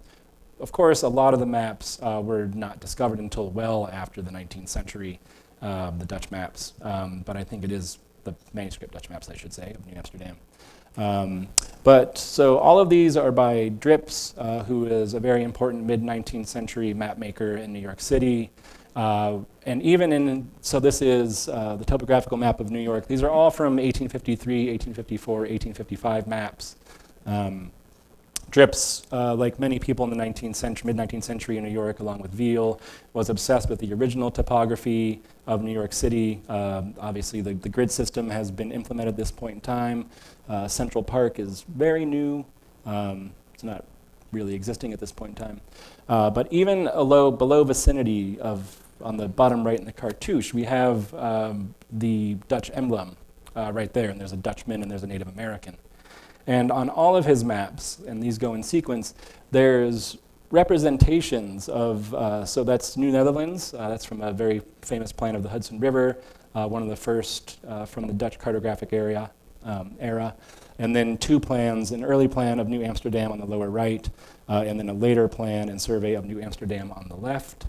S4: of course, a lot of the maps were not discovered until well after the 19th century. the Dutch maps, but I think it is the manuscript Dutch maps, I should say, of New Amsterdam. But so all of these are by Drips, who is a very important mid-19th century map maker in New York City. And even in, so this is the topographical map of New York. These are all from 1853, 1854, 1855 maps. Drips, like many people in the 19th century, mid-19th century in New York, along with Veal, was obsessed with the original topography of New York City. Obviously, the grid system has been implemented at this point in time. Central Park is very new. It's not really existing at this point in time. But even below vicinity of, on the bottom right in the cartouche, we have the Dutch emblem right there, and there's a Dutchman and there's a Native American. And on all of his maps, and these go in sequence, there's representations of, so that's New Netherlands, that's from a very famous plan of the Hudson River, one of the first from the Dutch Cartographic era, and then two plans, an early plan of New Amsterdam on the lower right, and then a later plan and survey of New Amsterdam on the left.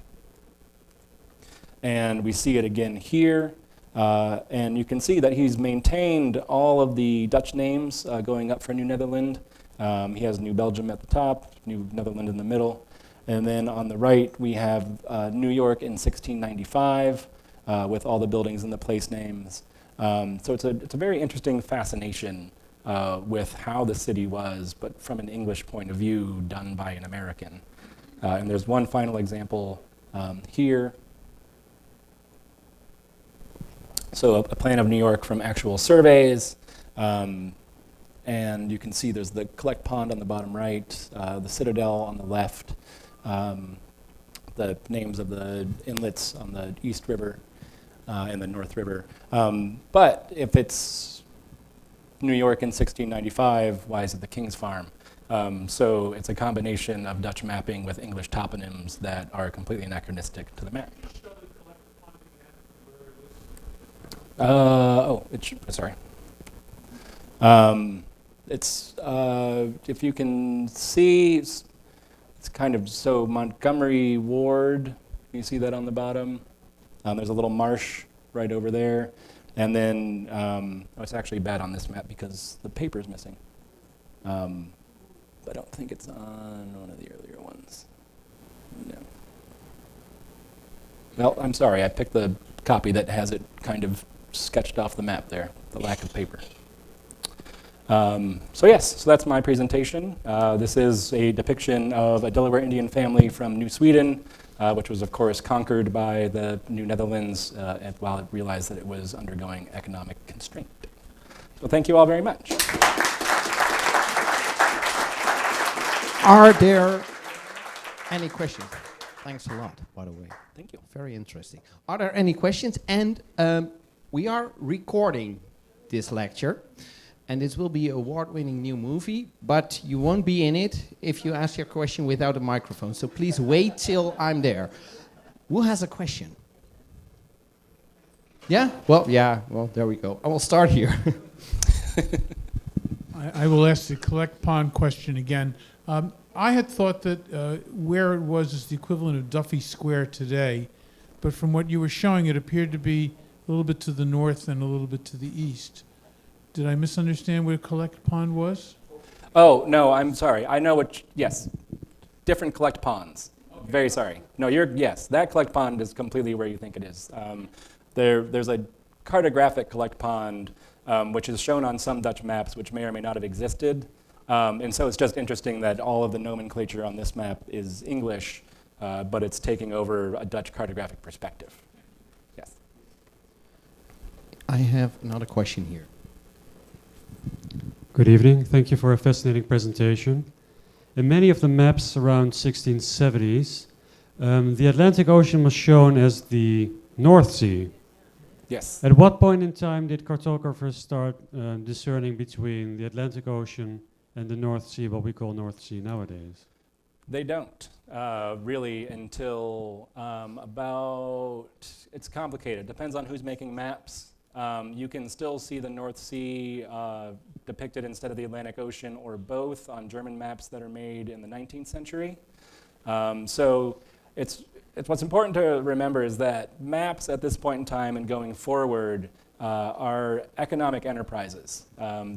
S4: And we see it again here. And you can see that he's maintained all of the Dutch names going up for New Netherland. He has New Belgium at the top, New Netherland in the middle. And then on the right, we have New York in 1695 with all the buildings and the place names. So it's a very interesting fascination with how the city was, but from an English point of view, done by an American. And there's one final example here. So a plan of New York from actual surveys, and you can see there's the Collect Pond on the bottom right, the Citadel on the left, the names of the inlets on the East River and the North River. But if it's New York in 1695, why is it the King's Farm? So it's a combination of Dutch mapping with English toponyms that are completely anachronistic to the map. Sorry. It's, if you can see, it's kind of, so Montgomery Ward, you see that on the bottom? There's a little marsh right over there. And then, it's actually bad on this map because the paper's missing. I don't think it's on one of the earlier ones. No. Well, I'm sorry, I picked the copy that has it kind of sketched off the map there, the lack of paper. So that's my presentation. This is a depiction of a Delaware Indian family from New Sweden, which was of course conquered by the New Netherlands while it realized that it was undergoing economic constraint. So thank you all very much.
S1: Are there any questions? Thanks a lot, by the way.
S4: Thank you.
S1: Very interesting. Are there any questions? And we are recording this lecture, and this will be an award-winning new movie, but you won't be in it if you ask your question without a microphone. So please wait till I'm there. Who has a question? Yeah? Well, there we go. I will start here.
S6: I will ask the Collect Pond question again. I had thought that where it was is the equivalent of Duffy Square today, but from what you were showing, it appeared to be a little bit to the north and a little bit to the east. Did I misunderstand where Collect Pond was?
S4: Oh, no, I'm sorry. I know what, yes, different Collect Ponds. Okay. Very sorry. No, yes, that Collect Pond is completely where you think it is. There's a cartographic Collect Pond, which is shown on some Dutch maps, which may or may not have existed. And so it's just interesting that all of the nomenclature on this map is English, but it's taking over a Dutch cartographic perspective. Yes.
S1: I have another question here.
S7: Good evening. Thank you for a fascinating presentation. In many of the maps around 1670s, the Atlantic Ocean was shown as the North Sea.
S4: Yes.
S7: At what point in time did cartographers start discerning between the Atlantic Ocean and the North Sea, what we call North Sea nowadays?
S4: They don't really until it's complicated. Depends on who's making maps. You can still see the North Sea depicted instead of the Atlantic Ocean or both on German maps that are made in the 19th century. So what's important to remember is that maps at this point in time and going forward are economic enterprises.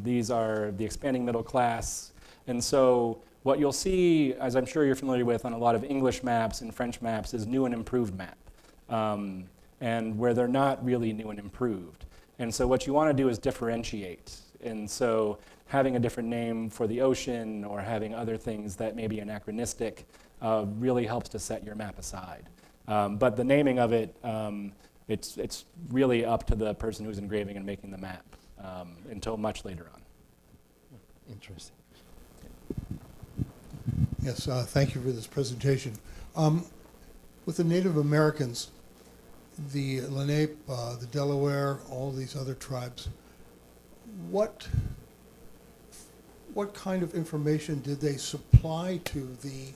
S4: These are the expanding middle class. And so what you'll see, as I'm sure you're familiar with on a lot of English maps and French maps, is new and improved map. And where they're not really new and improved. And so what you want to do is differentiate. And so having a different name for the ocean or having other things that may be anachronistic really helps to set your map aside. But the naming of it, it's really up to the person who's engraving and making the map until much later on.
S1: Interesting.
S8: Yes, thank you for this presentation. With the Native Americans, the Lenape, the Delaware, all these other tribes, what kind of information did they supply to the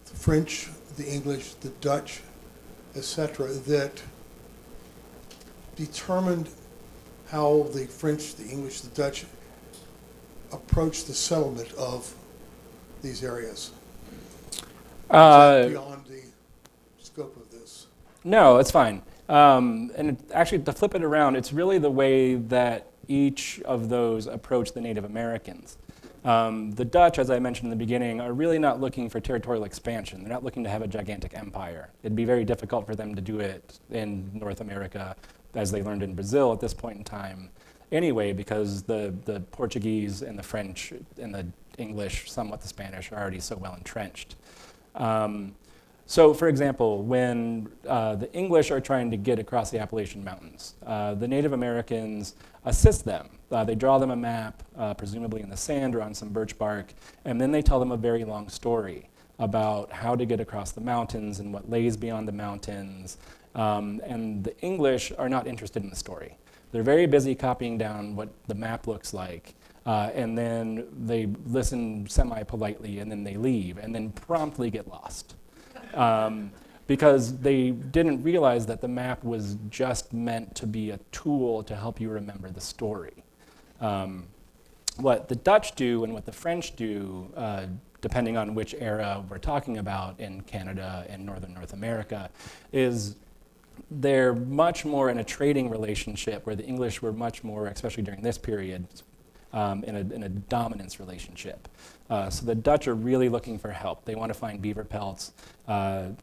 S8: French, the English, the Dutch, etc., that determined how the French, the English, the Dutch approached the settlement of these areas? Is that beyond the scope of this?
S4: No, it's fine. Actually, to flip it around, it's really the way that each of those approach the Native Americans. The Dutch, as I mentioned in the beginning, are really not looking for territorial expansion. They're not looking to have a gigantic empire. It'd be very difficult for them to do it in North America, as they learned in Brazil at this point in time anyway, because the Portuguese and the French and the English, somewhat the Spanish, are already so well entrenched. So, for example, when the English are trying to get across the Appalachian Mountains, the Native Americans assist them. They draw them a map, presumably in the sand or on some birch bark, and then they tell them a very long story about how to get across the mountains and what lays beyond the mountains. And the English are not interested in the story. They're very busy copying down what the map looks like, and then they listen semi-politely, and then they leave, and then promptly get lost. Because they didn't realize that the map was just meant to be a tool to help you remember the story. What the Dutch do and what the French do, depending on which era we're talking about in Canada and northern North America, is they're much more in a trading relationship, where the English were much more, especially during this period, in a dominance relationship. So the Dutch are really looking for help. They want to find beaver pelts.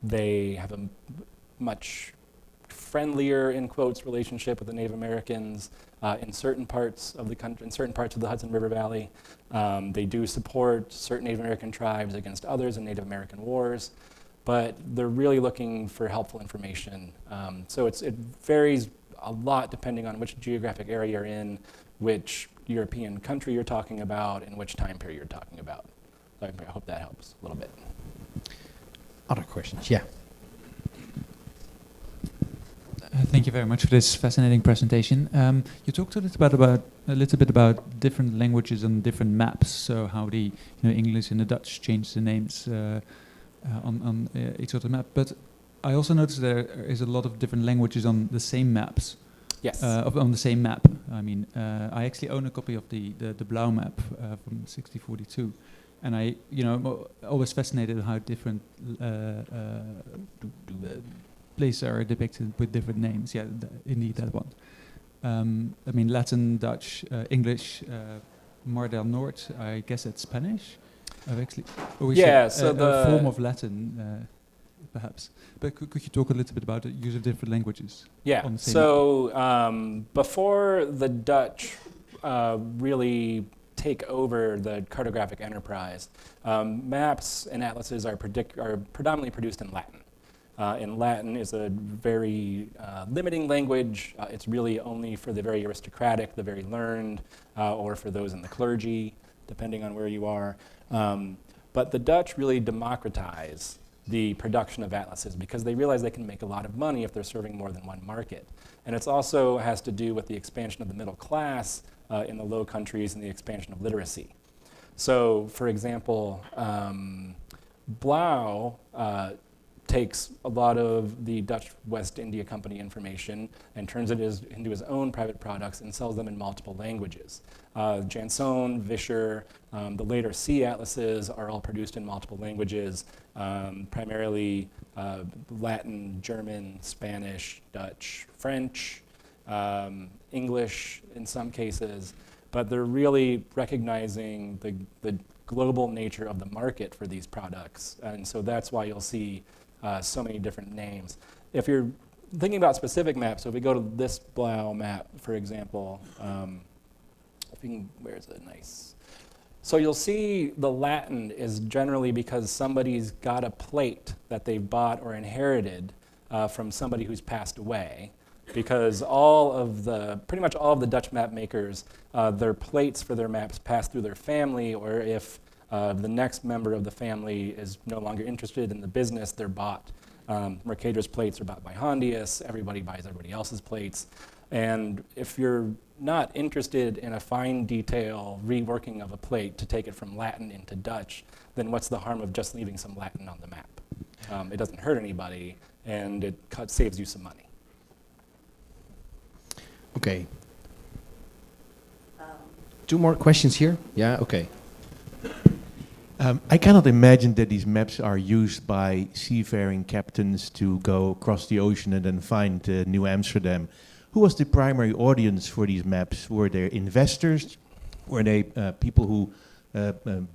S4: They have a much friendlier, in quotes, relationship with the Native Americans in certain parts of the country, in certain parts of the Hudson River Valley. They do support certain Native American tribes against others in Native American wars, but they're really looking for helpful information. So it varies a lot depending on which geographic area you're in, which European country you're talking about, and which time period you're talking about. So I hope that helps a little bit.
S1: Other questions? Yeah.
S9: Thank you very much for this fascinating presentation. You talked a little bit about different languages on different maps. So how the English and the Dutch changed the names on each other map. But I also noticed there is a lot of different languages on the same maps.
S4: Yes.
S9: On the same map. I mean, I actually own a copy of the Blauw map from 1642, and I'm always fascinated how different places are depicted with different names. Yeah, indeed that one. I mean, Latin, Dutch, English, Mar del Norte. I guess that's Spanish. I've actually
S4: so
S9: a form of Latin. Perhaps, but could you talk a little bit about the use of different languages?
S4: Yeah, so before the Dutch really take over the cartographic enterprise, maps and atlases are predominantly produced in Latin. And Latin is a very limiting language. It's really only for the very aristocratic, the very learned, or for those in the clergy, depending on where you are. But the Dutch really democratize the production of atlases because they realize they can make a lot of money if they're serving more than one market. And it also has to do with the expansion of the middle class in the Low Countries and the expansion of literacy. So, for example, Blauw takes a lot of the Dutch West India Company information and turns it into his own private products and sells them in multiple languages. Jansson, Vischer, the later sea atlases are all produced in multiple languages, primarily Latin, German, Spanish, Dutch, French, English in some cases, but they're really recognizing the global nature of the market for these products, and so that's why you'll see so many different names. If you're thinking about specific maps, so if we go to this Blau map, for example, if you can, where is it? Nice. So you'll see the Latin is generally because somebody's got a plate that they bought or inherited from somebody who's passed away, because pretty much all of the Dutch map makers, their plates for their maps pass through their family, or if the next member of the family is no longer interested in the business, they're bought. Mercator's plates are bought by Hondius, everybody buys everybody else's plates. And if you're not interested in a fine detail reworking of a plate to take it from Latin into Dutch, then what's the harm of just leaving some Latin on the map? It doesn't hurt anybody, and it saves you some money.
S1: Okay. 2 more questions here? Yeah, okay.
S10: I cannot imagine that these maps are used by seafaring captains to go across the ocean and then find New Amsterdam. Who was the primary audience for these maps? Were they investors? Were they people who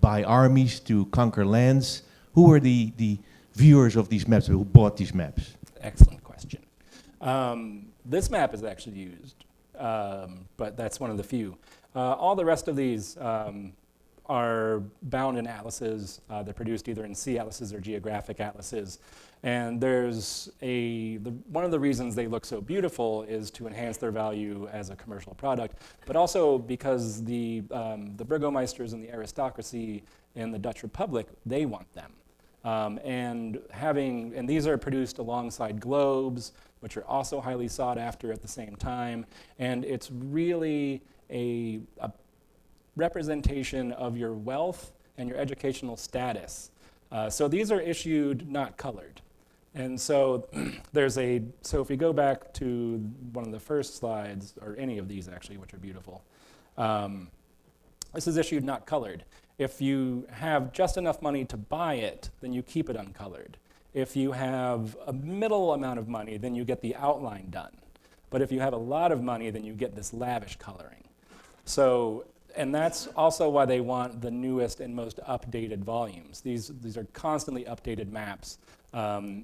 S10: buy armies to conquer lands? Who were the viewers of these maps, who bought these maps?
S4: Excellent question. This map is actually used, but that's one of the few. All the rest of these are bound in atlases. They're produced either in sea atlases or geographic atlases. And there's one of the reasons they look so beautiful is to enhance their value as a commercial product, but also because the burgomeisters and the aristocracy in the Dutch Republic, they want them. And these are produced alongside globes, which are also highly sought after at the same time. And it's really a representation of your wealth and your educational status. So these are issued, not colored. And so so if we go back to one of the first slides, or any of these actually, which are beautiful, this is issued, not colored. If you have just enough money to buy it, then you keep it uncolored. If you have a middle amount of money, then you get the outline done. But if you have a lot of money, then you get this lavish coloring. So, and that's also why they want the newest and most updated volumes. These are constantly updated maps.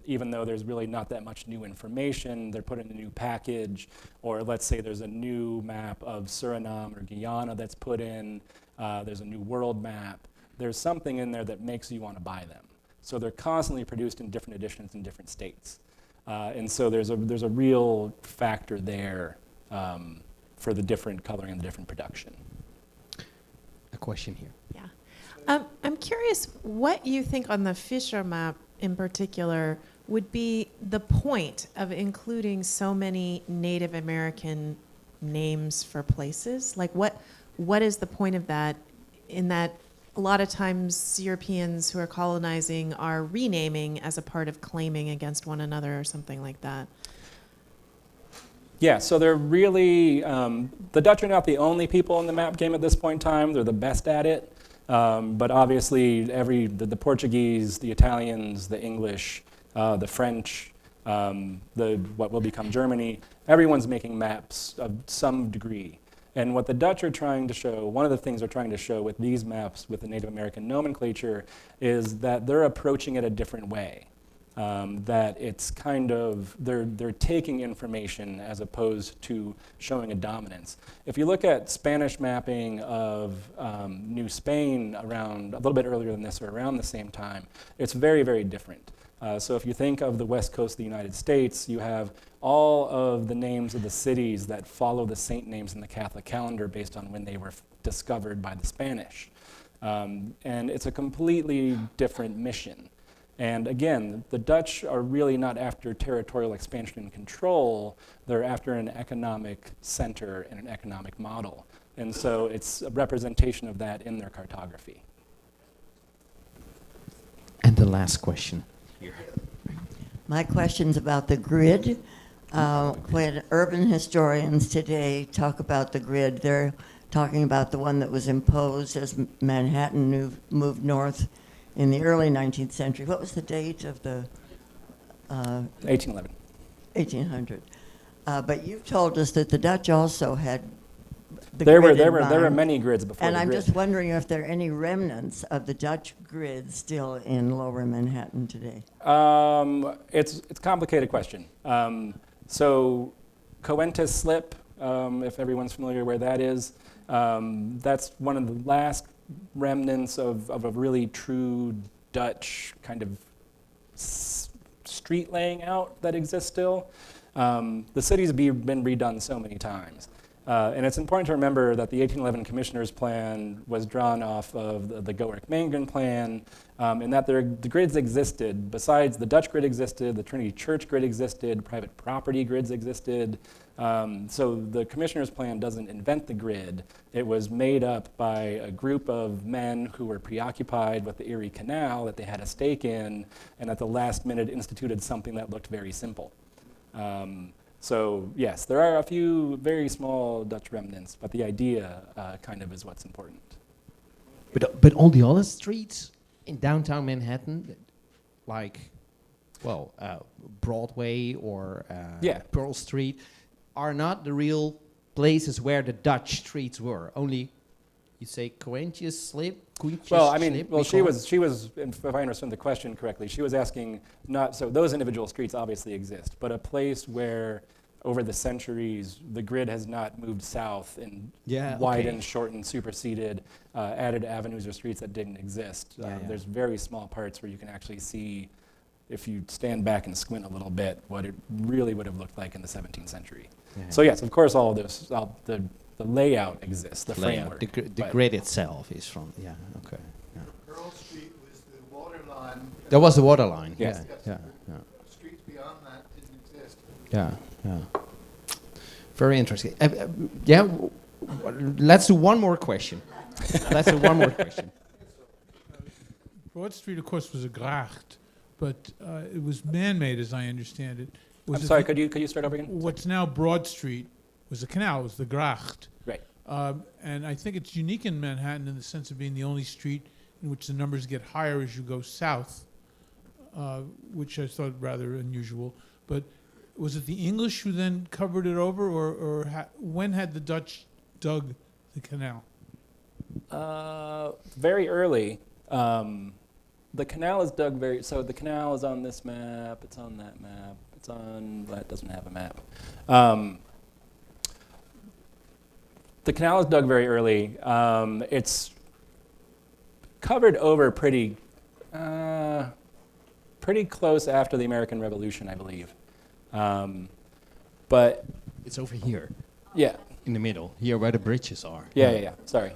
S4: Even though there's really not that much new information, they're put in a new package, or let's say there's a new map of Suriname or Guyana that's put in, there's a new world map. There's something in there that makes you want to buy them. So they're constantly produced in different editions in different states. And so there's a real factor there for the different coloring and the different production.
S1: A question here.
S11: Yeah. I'm curious what you think on the Fischer map in particular would be the point of including so many Native American names for places? Like what is the point of that, in that a lot of times Europeans who are colonizing are renaming as a part of claiming against one another or something like that?
S4: Yeah, so they're really, the Dutch are not the only people in the map game at this point in time. They're the best at it. But obviously the Portuguese, the Italians, the English, the French, what will become Germany, everyone's making maps of some degree. And what the Dutch are trying to show, one of the things they're trying to show with these maps with the Native American nomenclature is that they're approaching it a different way. That it's kind of, they're taking information as opposed to showing a dominance. If you look at Spanish mapping of New Spain around, a little bit earlier than this or around the same time, it's very, very different. So if you think of the west coast of the United States, you have all of the names of the cities that follow the saint names in the Catholic calendar based on when they were discovered by the Spanish. And it's a completely different mission. And again, the Dutch are really not after territorial expansion and control, they're after an economic center and an economic model. And so it's a representation of that in their cartography.
S1: And the last question here.
S12: My question's about the grid. When urban historians today talk about the grid, they're talking about the one that was imposed as Manhattan moved north in the early 19th century. What was the date of the?
S4: 1811.
S12: 1800. But you've told us that the Dutch also had the
S4: There
S12: grid
S4: were
S12: in mind.
S4: many grids before
S12: And
S4: the
S12: I'm
S4: grid.
S12: just wondering if there are any remnants of the Dutch grid still in Lower Manhattan today.
S4: It's a complicated question. So Coentus Slip, if everyone's familiar where that is, that's one of the last remnants of a really true Dutch kind of street laying out that exists still. The city's been redone so many times. And it's important to remember that the 1811 Commissioner's Plan was drawn off of the Goerck-Mangren Plan, and that the grids existed. Besides, the Dutch grid existed, the Trinity Church grid existed, private property grids existed. So the Commissioner's Plan doesn't invent the grid. It was made up by a group of men who were preoccupied with the Erie Canal that they had a stake in, and at the last minute instituted something that looked very simple. So yes, there are a few very small Dutch remnants, but the idea kind of is what's important.
S1: But all the other streets in downtown Manhattan, like, well, Broadway or
S4: Yeah.
S1: Pearl Street, are not the real places where the Dutch streets were. Only, you say, Coentjes Slip?
S4: Well, I mean, well, she was, if I understand the question correctly, she was asking not, so those individual streets obviously exist, but a place where over the centuries, the grid has not moved south and widened, shortened, superseded, added avenues or streets that didn't exist. There's very small parts where you can actually see, if you stand back and squint a little bit, what it really would have looked like in the 17th century. So yes, of course, all of this, the layout exists, the framework.
S1: The grid itself is from, okay. Yeah.
S8: Pearl Street was the water line.
S1: That was the water line.
S4: Yes.
S1: Yeah.
S8: Streets beyond that didn't exist.
S1: Yeah. Very interesting. Let's do one more question.
S6: Broad Street, of course, was a gracht, but it was man-made, as I understand it.
S4: I'm sorry, could you start over again?
S6: What's now Broad Street was a canal, was the gracht.
S4: Right.
S6: And I think it's unique in Manhattan in the sense of being the only street in which the numbers get higher as you go south, which I thought rather unusual. But was it the English who then covered it over, or when had the Dutch dug the canal?
S4: Very early. The canal is dug so the canal is on this map, it's on that map, it's on, that doesn't have a map. The canal is dug very early. It's covered over pretty close after the American Revolution, I believe. But
S1: It's over here.
S4: Yeah.
S1: In the middle, here where the bridges are.
S4: Yeah. Sorry.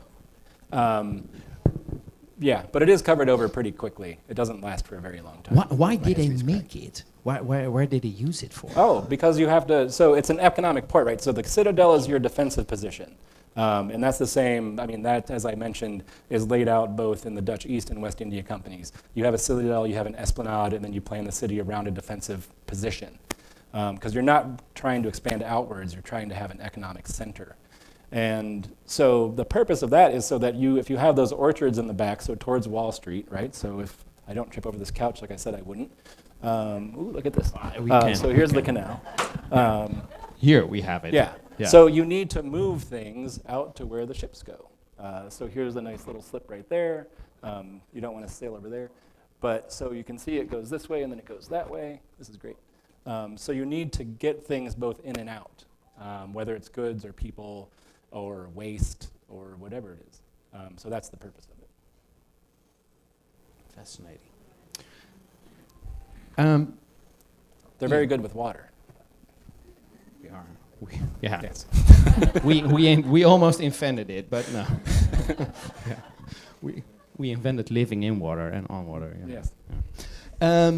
S4: Yeah, but it is covered over pretty quickly. It doesn't last for a very long time.
S1: Why did they make it? Where did they use it for?
S4: Oh, because you have to, so it's an economic port, right? So the citadel is your defensive position. And that's the same, I mean, that, as I mentioned, is laid out both in the Dutch East and West India companies. You have a citadel, you have an esplanade, and then you plan the city around a defensive position. Because you're not trying to expand outwards, you're trying to have an economic center. And so the purpose of that is so that if you have those orchards in the back, so towards Wall Street, right? So if I don't trip over this couch like I said I wouldn't. Ooh, look at this. So here's the canal.
S1: Here we have it.
S4: Yeah. So you need to move things out to where the ships go. So here's a nice little slip right there. You don't want to sail over there. But so you can see it goes this way and then it goes that way. This is great. So you need to get things both in and out, whether it's goods or people or waste or whatever it is. So that's the purpose of it.
S1: Fascinating.
S4: They're very good with water.
S1: We are. Yeah.
S4: Yes.
S1: we almost invented it, but no. We invented living in water and on water. Yeah.
S4: Yes.
S1: Yeah.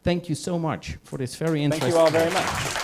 S1: Thank you so much for this very interesting.
S4: Thank you all very much.